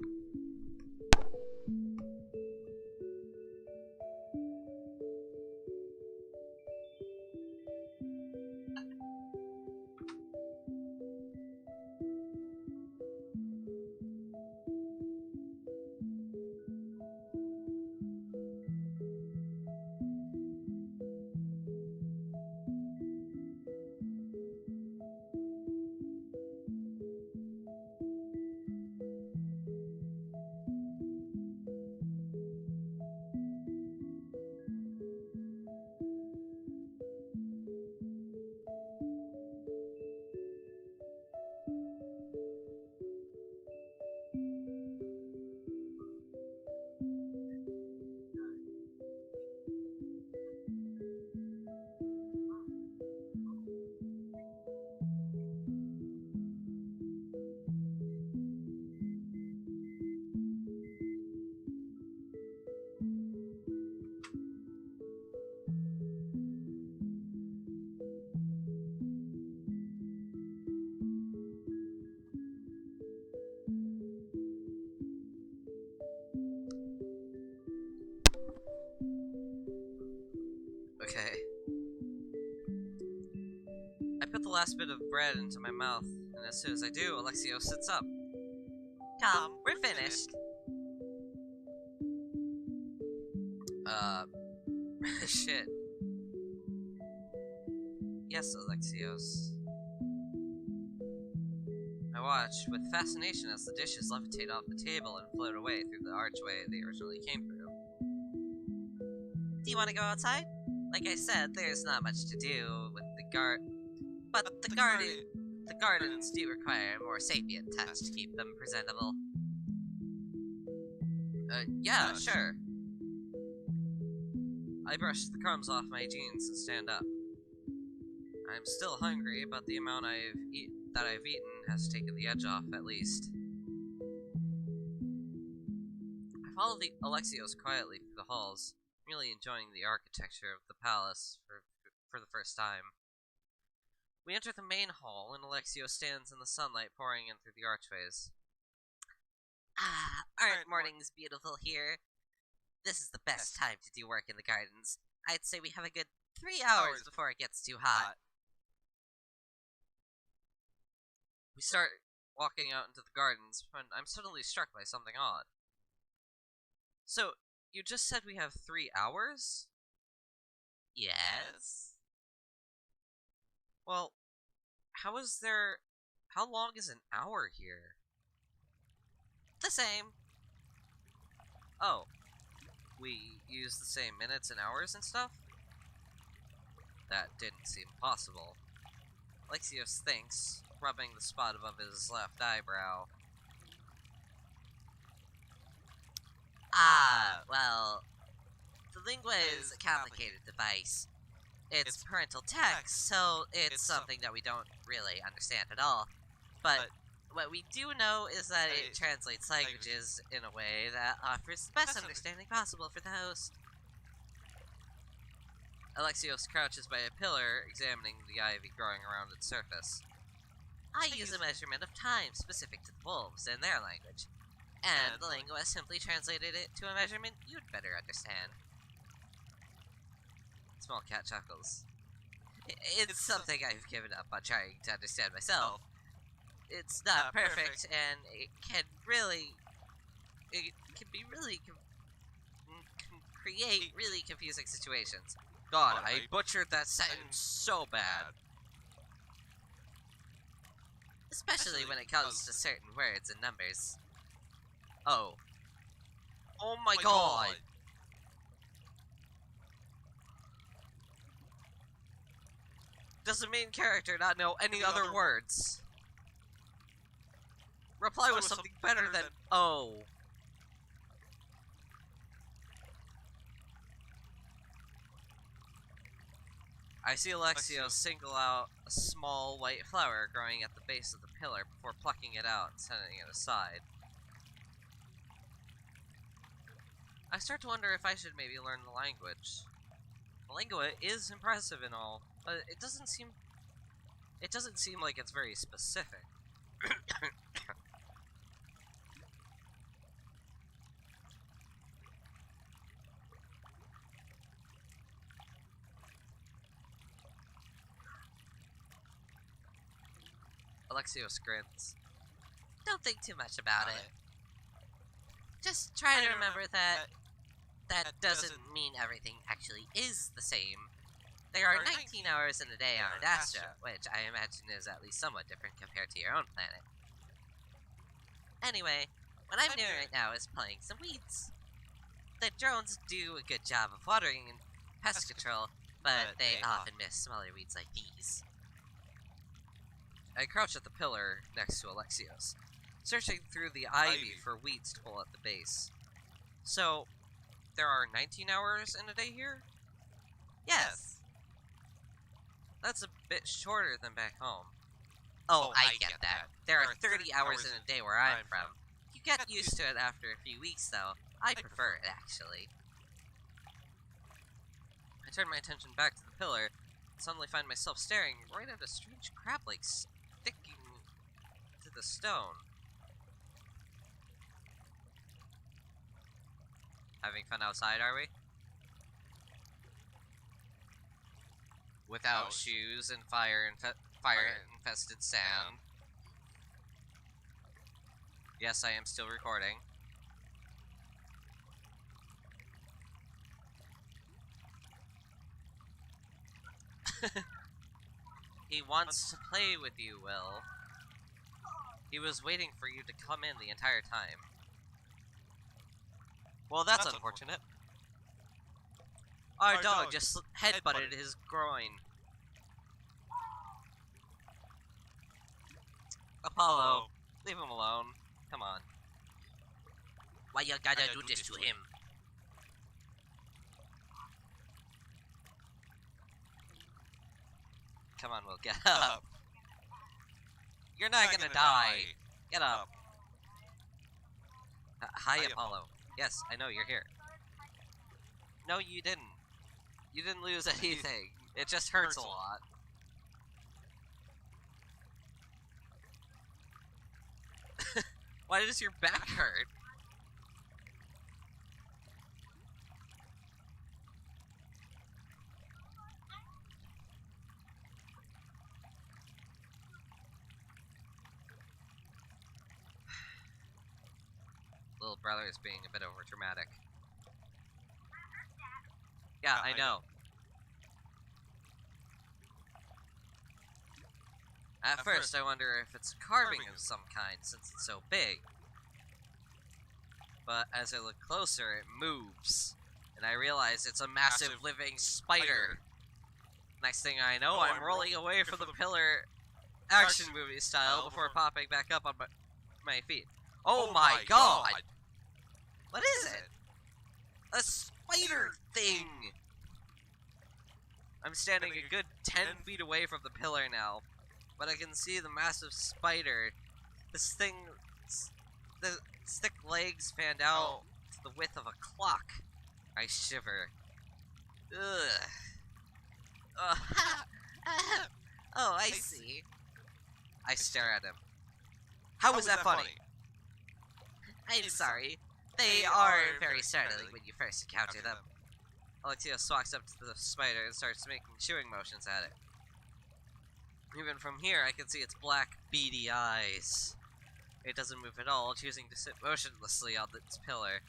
Okay. I put the last bit of bread into my mouth, and as soon as I do, Alexios sits up. Come, we're finished. Shit. Yes, Alexios. I watch with fascination as the dishes levitate off the table and float away through the archway they originally came through. Do you want to go outside? Like I said, there's not much to do with the the gardens do require a more sapient touch to keep them presentable. Yeah, sure. I brush the crumbs off my jeans and stand up. I'm still hungry, but the amount that I've eaten has taken the edge off, at least. I follow Alexios quietly through the halls, really enjoying the architecture of the palace for the first time. We enter the main hall, and Alexios stands in the sunlight pouring in through the archways. Ah, aren't mornings beautiful here? This is the best time to do work in the gardens. I'd say we have a good 3 hours before it gets too hot. We start walking out into the gardens when I'm suddenly struck by something odd. So, you just said we have 3 hours? Yes. Well, how long is an hour here? The same. Oh. We use the same minutes and hours and stuff? That didn't seem possible. Alexios thinks, rubbing the spot above his left eyebrow. Well, the lingua is a complicated device. It's parental text, so it's something that we don't really understand at all. But what we do know is that it translates languages in a way that offers the best understanding possible for the host. Alexios crouches by a pillar, examining the ivy growing around its surface. I use a measurement of time specific to the wolves in their language, and the linguist simply translated it to a measurement you'd better understand. Small cat chuckles. It's something I've given up on trying to understand myself. It's not perfect, and it can really create really confusing situations. God, I butchered that sentence so bad. Especially when it comes to certain words and numbers. Oh. Oh my god! Does the main character not know any other words? Reply with something better than oh. I see Alexio single out a small white flower growing at the base of the pillar before plucking it out and setting it aside. I start to wonder if I should maybe learn the language. The lingua is impressive and all, but it doesn't seem like it's very specific. Alexios grins. Don't think too much about it. Just try to remember that doesn't mean everything actually is the same. There are 19 hours in a day on Adastra, which I imagine is at least somewhat different compared to your own planet. Anyway, what I'm doing right now is planting some weeds. The drones do a good job of watering and pest control, but they often miss smaller weeds like these. I crouch at the pillar next to Alexios, searching through the ivy for weeds to pull at the base. So, there are 19 hours in a day here? Yes. That's a bit shorter than back home. Oh, I get that. There are 30 hours in a day where I'm from. You get used to it after a few weeks, though. I prefer it, actually. I turn my attention back to the pillar, and suddenly find myself staring right at a strange crab-like sticking to the stone. Having fun outside, are we? Without shoes and fire-infested sand. Yes, I am still recording. He wants to play with you, Will. He was waiting for you to come in the entire time. Well, that's unfortunate. Our dog just headbutted his groin. Apollo, leave him alone. Come on. Why you gotta do this to him? Come on, Will, get up. You're not gonna die. Get up. Hi, Apollo. Yes, I know you're here. No, you didn't. You didn't lose anything. It just hurts a lot. Why does your back hurt? Little brother is being a bit overdramatic. Yeah, I know. At first, I wonder if it's a carving of some kind, since it's so big. But as I look closer, it moves. And I realize it's a massive living spider. Next thing I know, I'm rolling away from the pillar action movie style before popping back up on my feet. Oh my god! What is it? A spider thing! I'm standing a good 10 feet away from the pillar now. but I can see the massive spider. This thing, the thick legs fanned out to the width of a clock. I shiver. Ugh. Oh, I see. I stare at him. How was that funny? I'm sorry. They are very startling when you first encounter them. Alexios walks up to the spider and starts making chewing motions at it. Even from here, I can see its black, beady eyes. It doesn't move at all, choosing to sit motionlessly on its pillar.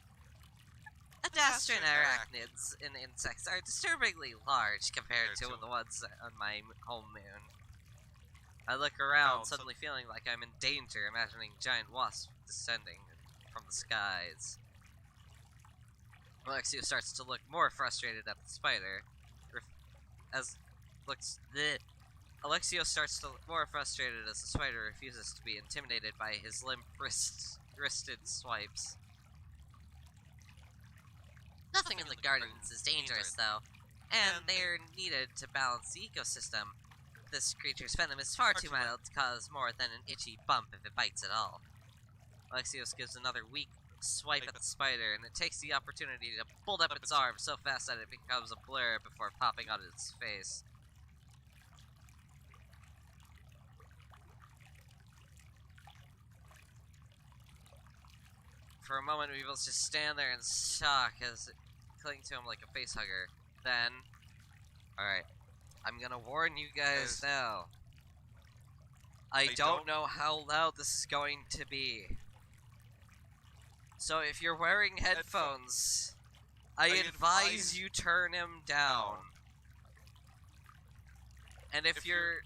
Adastran arachnids and insects are disturbingly large compared to the ones on my home moon. I look around, suddenly feeling like I'm in danger, imagining giant wasps descending from the skies. Alexio starts to look more frustrated at the spider. Alexio starts to look more frustrated as the spider refuses to be intimidated by his limp wristed swipes. Nothing in the gardens is dangerous, though, and they're needed to balance the ecosystem. This creature's venom is far too mild to cause more than an itchy bump if it bites at all. Alexios gives another weak swipe at the spider, and it takes the opportunity to hold up its arm so fast that it becomes a blur before popping on its face. For a moment, we both just stand there in shock as it clings to him like a facehugger. Then, alright, I'm gonna warn you guys now. I don't know how loud this is going to be. So if you're wearing headphones, I advise you turn him down. And if you're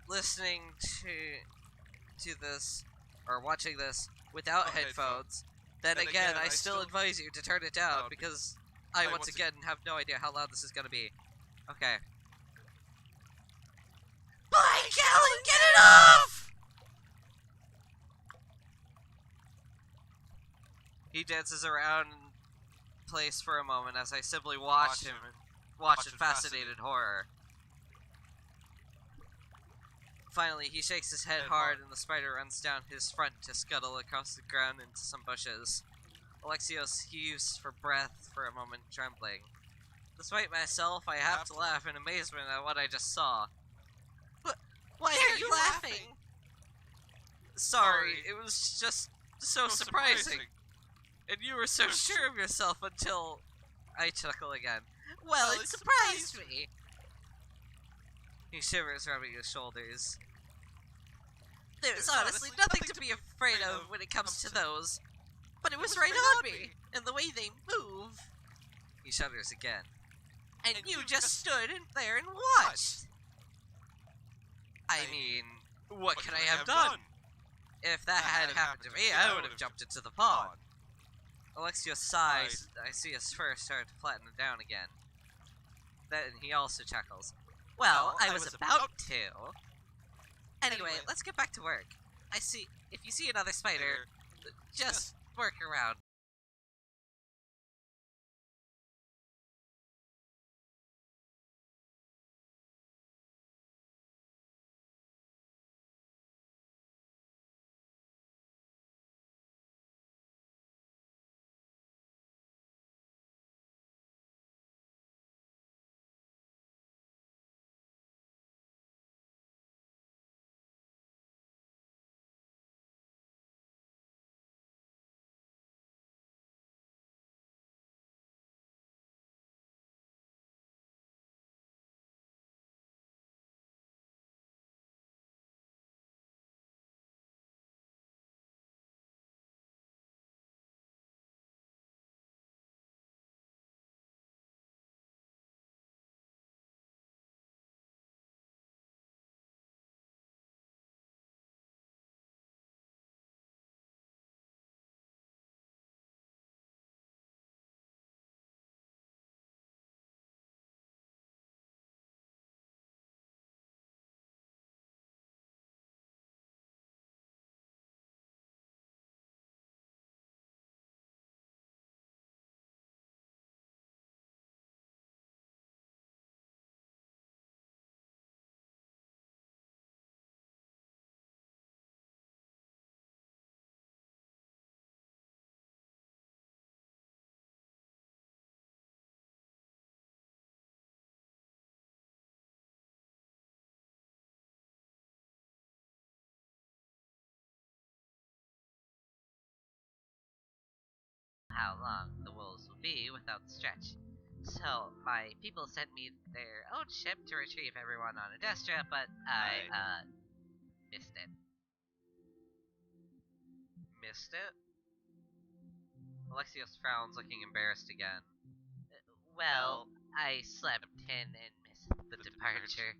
listening to this, or watching this without headphones, then again, I still advise you to turn it down, because I once again have no idea how loud this is gonna be. Okay. By Callan, get it off! He dances around the place for a moment as I simply watch him in fascinated horror. Finally, he shakes his head hard and the spider runs down his front to scuttle across the ground into some bushes. Alexios heaves for breath for a moment, trembling. Despite myself, I have to laugh in amazement at what I just saw. Why are you laughing? Sorry, it was just so surprising. And you were so sure of yourself until I chuckle again. Well, it surprised me. He shivers, rubbing his shoulders. There's honestly nothing to be afraid of when it comes to those. But it was right on me, and the way they move. He shudders again. And you just stood there and watched. I mean, what could I have done? If that had happened to me, I would have jumped into the pond. Alexio sighs. I see his fur start to flatten down again. Then he also chuckles. Well, I was about to. Anyway, let's get back to work. If you see another spider, just work around. how long the wolves will be without the stretch. So, my people sent me their own ship to retrieve everyone on Adastra, but I missed it. Missed it? Alexios frowns, looking embarrassed again. Well, I slept in and missed the departure.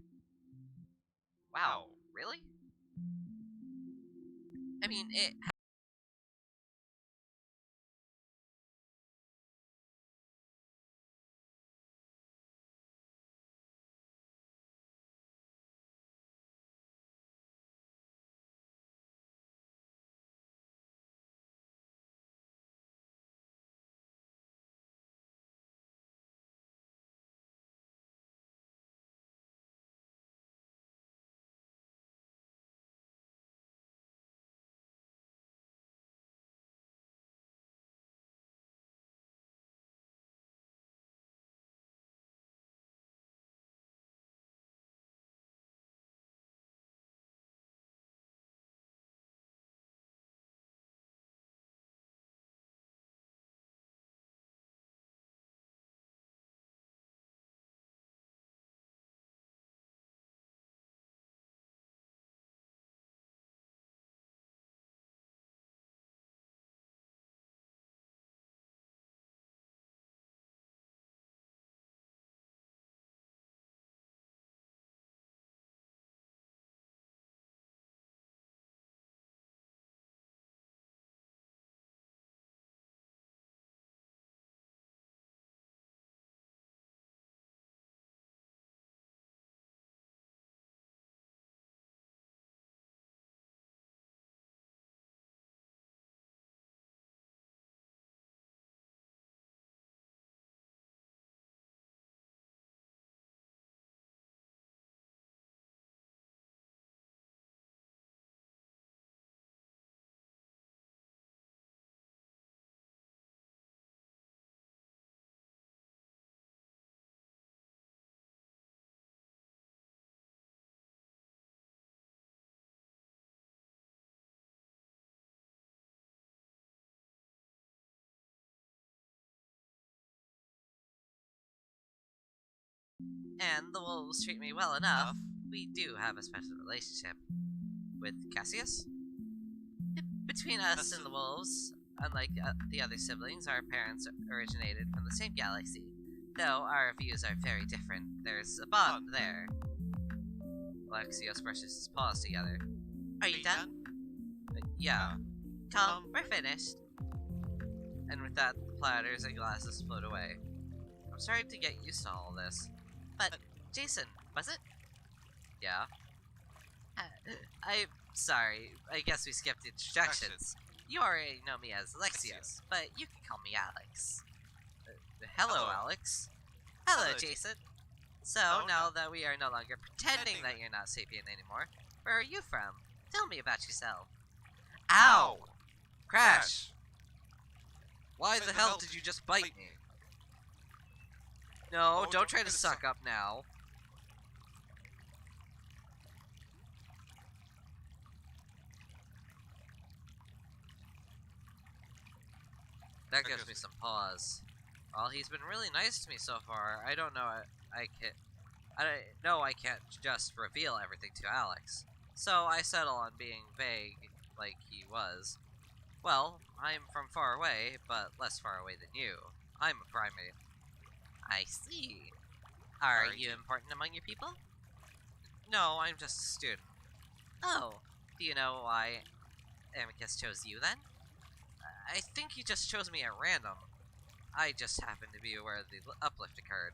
Wow, really? I mean, it. And the wolves treat me well enough. We do have a special relationship. With Cassius? Between us and the wolves, unlike the other siblings, our parents originated from the same galaxy. Though our views are very different, there's a bond there. Alexios brushes his paws together. Are you done? Yeah. Come, we're finished. And with that, the platters and glasses float away. I'm starting to get used to all this. But, Jason, was it? Yeah? I'm sorry. I guess we skipped introductions. You already know me as Alexios, but you can call me Alex. Hello, Alex. Hello, Jason. So, now that we are no longer pretending that you're not sapient anymore, where are you from? Tell me about yourself. Ow! Crash! Why the hell did you just bite me? No, don't try to suck up now. That gives me some pause. Well, he's been really nice to me so far. I don't know. I can't just reveal everything to Alex. So I settle on being vague, like he was. Well, I'm from far away, but less far away than you. I'm a primate. I see. Are you important among your people? No, I'm just a student. Oh, do you know why Amicus chose you then? I think he just chose me at random. I just happened to be where the uplift occurred.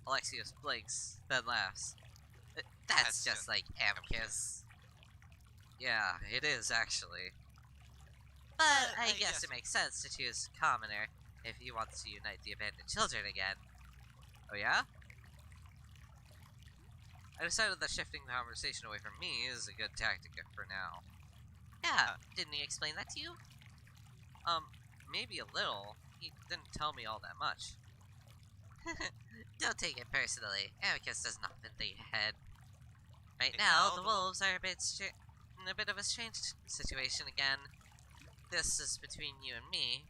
Alexios blinks, then laughs. That's just like Amicus. Yeah, it is actually. But I guess it makes sense to choose Commoner if he wants to unite the abandoned children again. Oh yeah? I decided that shifting the conversation away from me is a good tactic for now. Yeah, didn't he explain that to you? Maybe a little. He didn't tell me all that much. Don't take it personally. Amicus does not fit the head. Right now, the wolves are in a bit of a strange situation again. This is between you and me.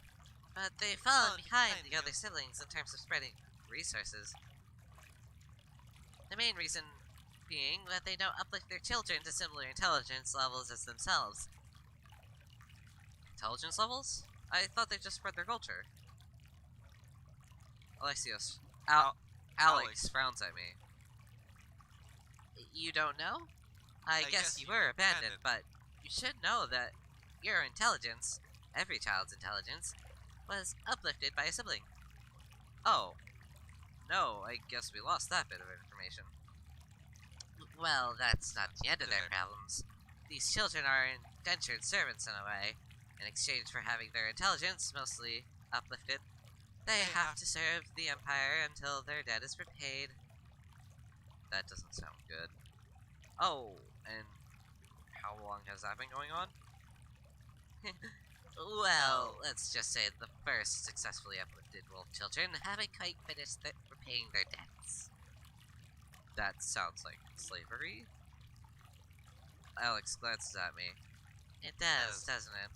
but they've fallen behind the other siblings in terms of spreading resources. The main reason being that they don't uplift their children to similar intelligence levels as themselves. Intelligence levels? I thought they just spread their culture. Alexios. Alex frowns at me. You don't know? I guess you were abandoned, but you should know that your intelligence, every child's intelligence, was uplifted by a sibling. Oh. No, I guess we lost that bit of information. Well, that's not the end of their problems. These children are indentured servants in a way. In exchange for having their intelligence mostly uplifted, they have to serve the Empire until their debt is repaid. That doesn't sound good. Oh, and how long has that been going on? Well, let's just say the first successfully uplifted wolf children haven't quite finished repaying their debts. That sounds like slavery? Alex glances at me. It does, doesn't it?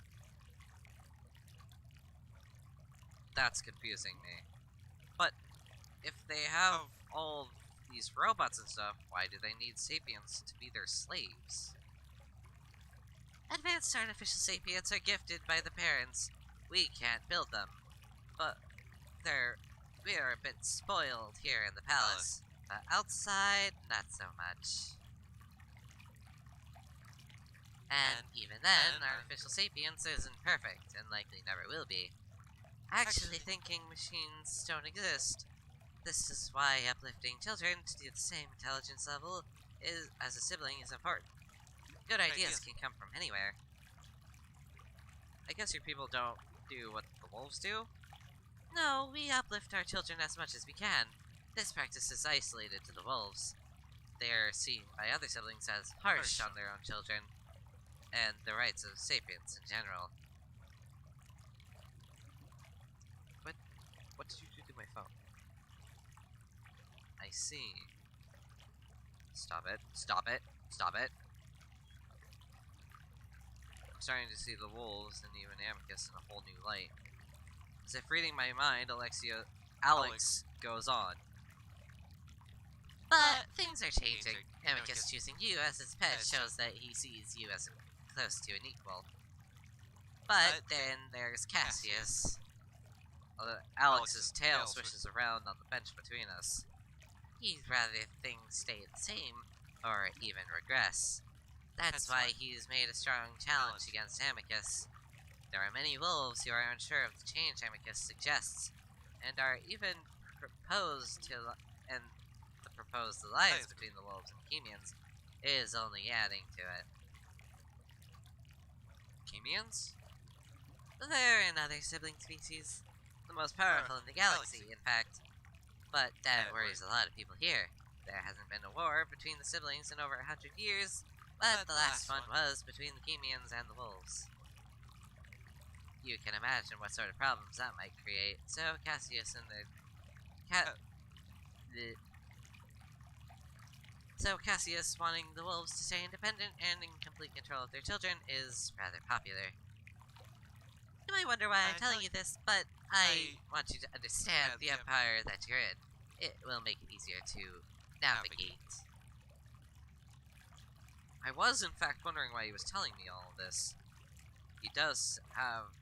That's confusing me. But if they have all these robots and stuff, why do they need sapiens to be their slaves? Advanced artificial sapiens are gifted by the parents. We can't build them. But we are a bit spoiled here in the palace. But outside, not so much. And even then, artificial sapiens isn't perfect, and likely never will be. Actually thinking machines don't exist. This is why uplifting children to the same intelligence level as a sibling is important. Good ideas can come from anywhere. I guess your people don't do what the wolves do? No, we uplift our children as much as we can. This practice is isolated to the wolves. They are seen by other siblings as harsh on their own children, and the rights of sapiens in general. What did you do to my phone? I see. Stop it. Stop it. Stop it. I'm starting to see the wolves and even Amicus in a whole new light. As if reading my mind, Alex goes on. But things are changing. Amicus choosing you as his pet shows that he sees you as close to an equal. But then there's Cassius. Alex's tail swishes around on the bench between us. He'd rather things stay the same, or even regress. That's why he's made a strong challenge against Amicus. There are many wolves who are unsure of the change Amicus suggests, and are even proposed to, and the proposed alliance between the wolves and Chemians is only adding to it. Chemians? They're another sibling species, the most powerful in the galaxy, in fact. But that worries a lot of people here. There hasn't been a war between the siblings in over 100 years, but the last one was between the Chemians and the wolves. You can imagine what sort of problems that might create, so Cassius and So Cassius wanting the wolves to stay independent and in complete control of their children is rather popular. You might wonder why I'm telling you this, but I want you to understand the empire that you're in. It will make it easier to navigate. I was, in fact, wondering why he was telling me all of this. He does have...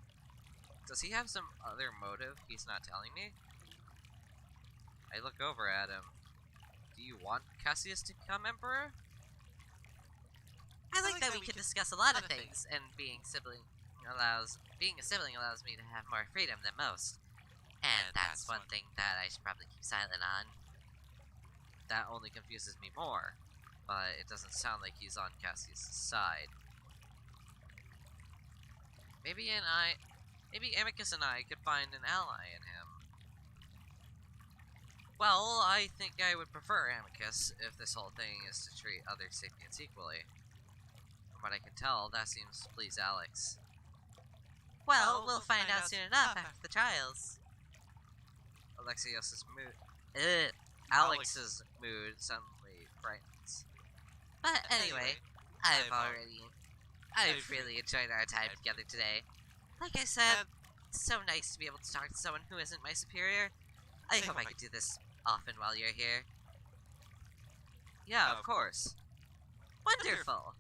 Does he have some other motive he's not telling me? I look over at him. Do you want Cassius to become emperor? I like that we can discuss a lot of things, and being a sibling allows me to have more freedom than most. And that's one thing that I should probably keep silent on. That only confuses me more, but it doesn't sound like he's on Cassius' side. Maybe Amicus and I could find an ally in him. Well, I think I would prefer Amicus if this whole thing is to treat other sapiens equally. From what I can tell, that seems to please Alex. Well, we'll find out soon enough after the trials. Alex's mood suddenly brightens. But anyway, I've really enjoyed our time together today. Like I said, It's so nice to be able to talk to someone who isn't my superior. I hope I could do this often while you're here. Yeah, of course. Wonderful!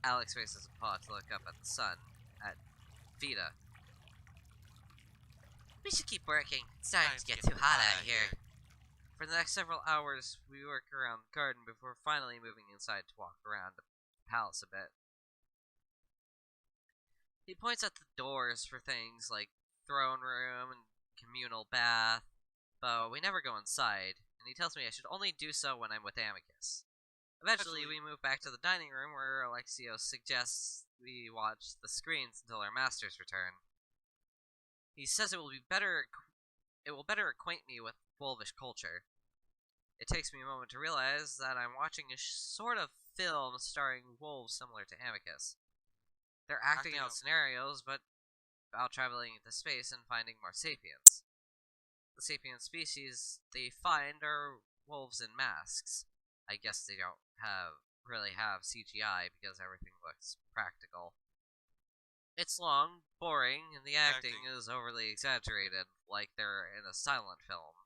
Alex raises a paw to look up at the sun, at Vita. We should keep working. It's starting to get too hot out here. For the next several hours, we work around the garden before finally moving inside to walk around the palace a bit. He points at the doors for things like throne room and communal bath, but we never go inside, and he tells me I should only do so when I'm with Amicus. Eventually, we move back to the dining room where Alexio suggests we watch the screens until our masters return. He says it will better acquaint me with wolvish culture. It takes me a moment to realize that I'm watching a sort of film starring wolves similar to Amicus. They're acting out scenarios, but about traveling into space and finding more sapiens. The sapient species they find are wolves in masks. I guess they don't really have CGI because everything looks practical. It's long, boring, and the acting is overly exaggerated, like they're in a silent film.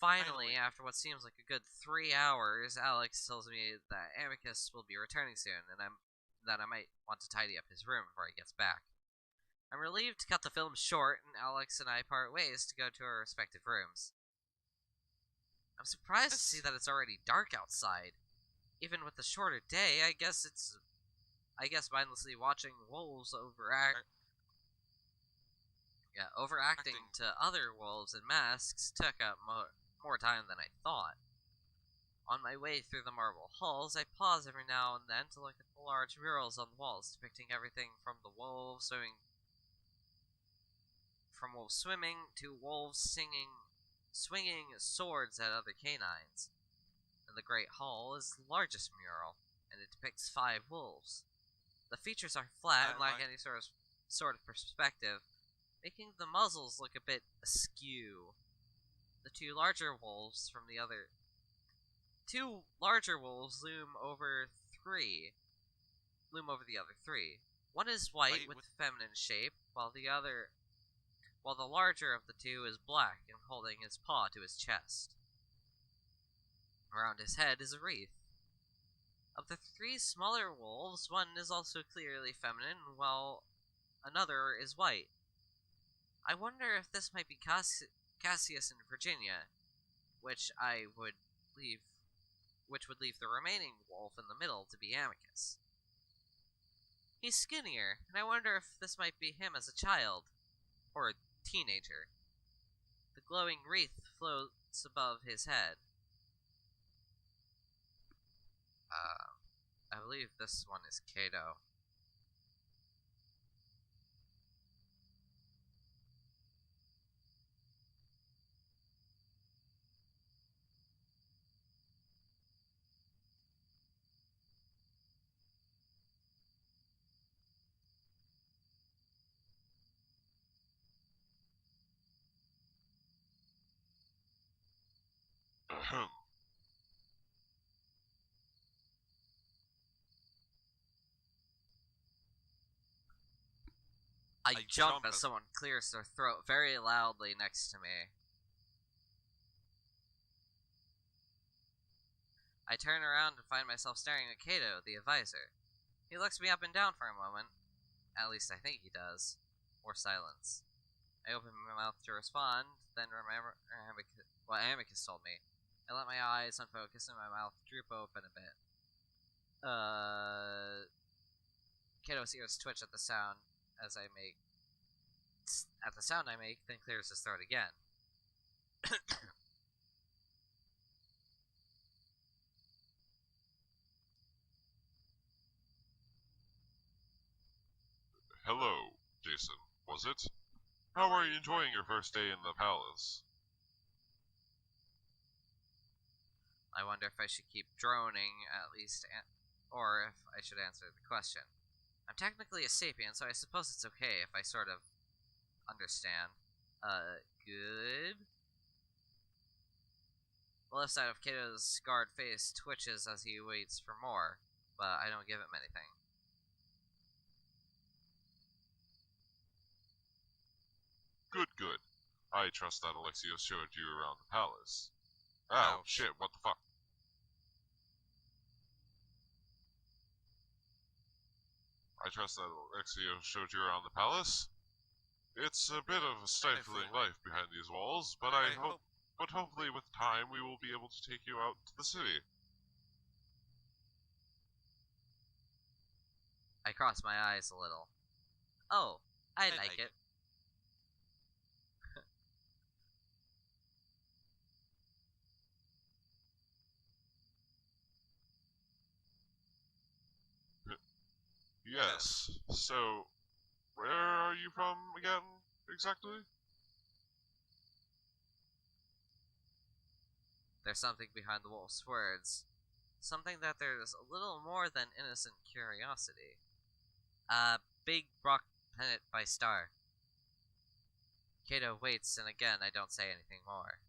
Finally, after what seems like a good 3 hours, Alex tells me that Amicus will be returning soon, and that I might want to tidy up his room before he gets back. I'm relieved to cut the film short, and Alex and I part ways to go to our respective rooms. I'm surprised to see that it's already dark outside. Even with the shorter day, I guess mindlessly watching wolves overacting to other wolves in masks took up more time than I thought. On my way through the marble halls, I pause every now and then to look at the large murals on the walls depicting everything from wolves swimming to wolves swinging swords at other canines. And the Great Hall is the largest mural, and it depicts 5 wolves. The features are flat and lack any sort of perspective, making the muzzles look a bit askew. The two larger wolves loom over the other 3. One is white with feminine shape, while the larger of the 2 is black and holding his paw to his chest. Around his head is a wreath. Of the 3 smaller wolves, one is also clearly feminine, while another is white. I wonder if this might be Cassius and Virginia, which would leave the remaining wolf in the middle to be Amicus. He's skinnier, and I wonder if this might be him as a child, or a teenager. The glowing wreath floats above his head. I believe this one is Kato. Ahem. I jump as someone clears their throat very loudly next to me. I turn around and find myself staring at Kato, the advisor. He looks me up and down for a moment. At least I think he does. More silence. I open my mouth to respond, then remember what Amicus told me. I let my eyes unfocus and my mouth droop open a bit. Kato's ears twitch at the sound I make, then clears his throat again. Hello, Jason, was it? How are you enjoying your first day in the palace? I wonder if I should keep droning, or if I should answer the question. I'm technically a sapient, so I suppose it's okay if I sort of understand. Good? The left side of Kato's scarred face twitches as he waits for more, but I don't give him anything. Good, good. I trust that Alexios showed you around the palace. Oh, shit, what the fuck? I trust that Alexios showed you around the palace? It's a bit of a stifling life behind these walls, but hopefully with time we will be able to take you out to the city. I cross my eyes a little. Oh, I like it. Yes, so, where are you from again, exactly? There's something behind the wolf's words. Something that there's a little more than innocent curiosity. Big rock planet by star. Kato waits, and again I don't say anything more.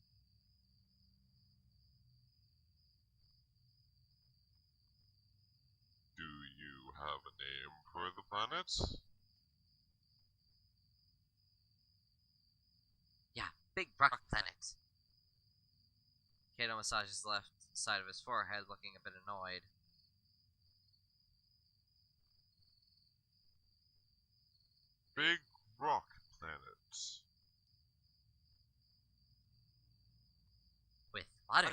Do you have a name for the planet? Yeah, big rock planet. Kato massages the left side of his forehead, looking a bit annoyed. Big rock planet. With water.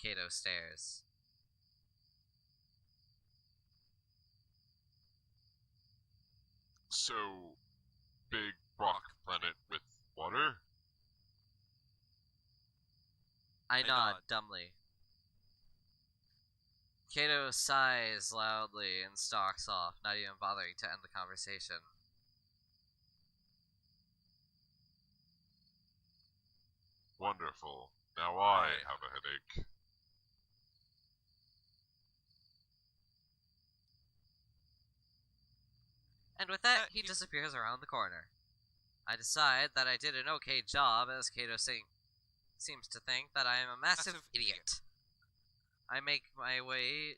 Kato stares. So, big rock planet with water? I nod dumbly. Kato sighs loudly and stalks off, not even bothering to end the conversation. Wonderful. Now I have a headache. And with that, he disappears around the corner. I decide that I did an okay job, as Kato seems to think that I am a massive idiot. I make my way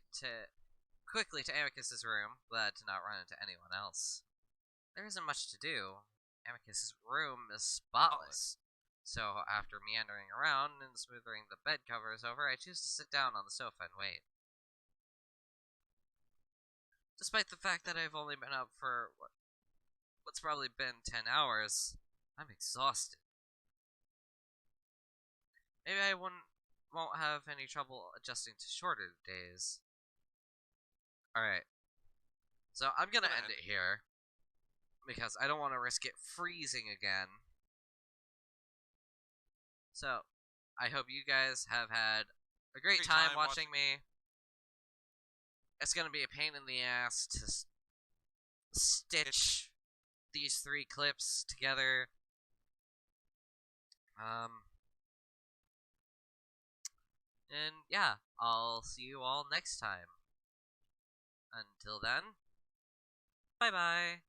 quickly to Amicus's room, glad to not run into anyone else. There isn't much to do. Amicus's room is spotless. So after meandering around and smoothing the bed covers over, I choose to sit down on the sofa and wait. Despite the fact that I've only been up for what's probably been 10 hours, I'm exhausted. Maybe I won't have any trouble adjusting to shorter days. Alright. So I'm gonna end it here, because I don't want to risk it freezing again. So, I hope you guys have had a great time watching me. It's gonna be a pain in the ass to stitch these 3 clips together. And yeah, I'll see you all next time. Until then, bye bye.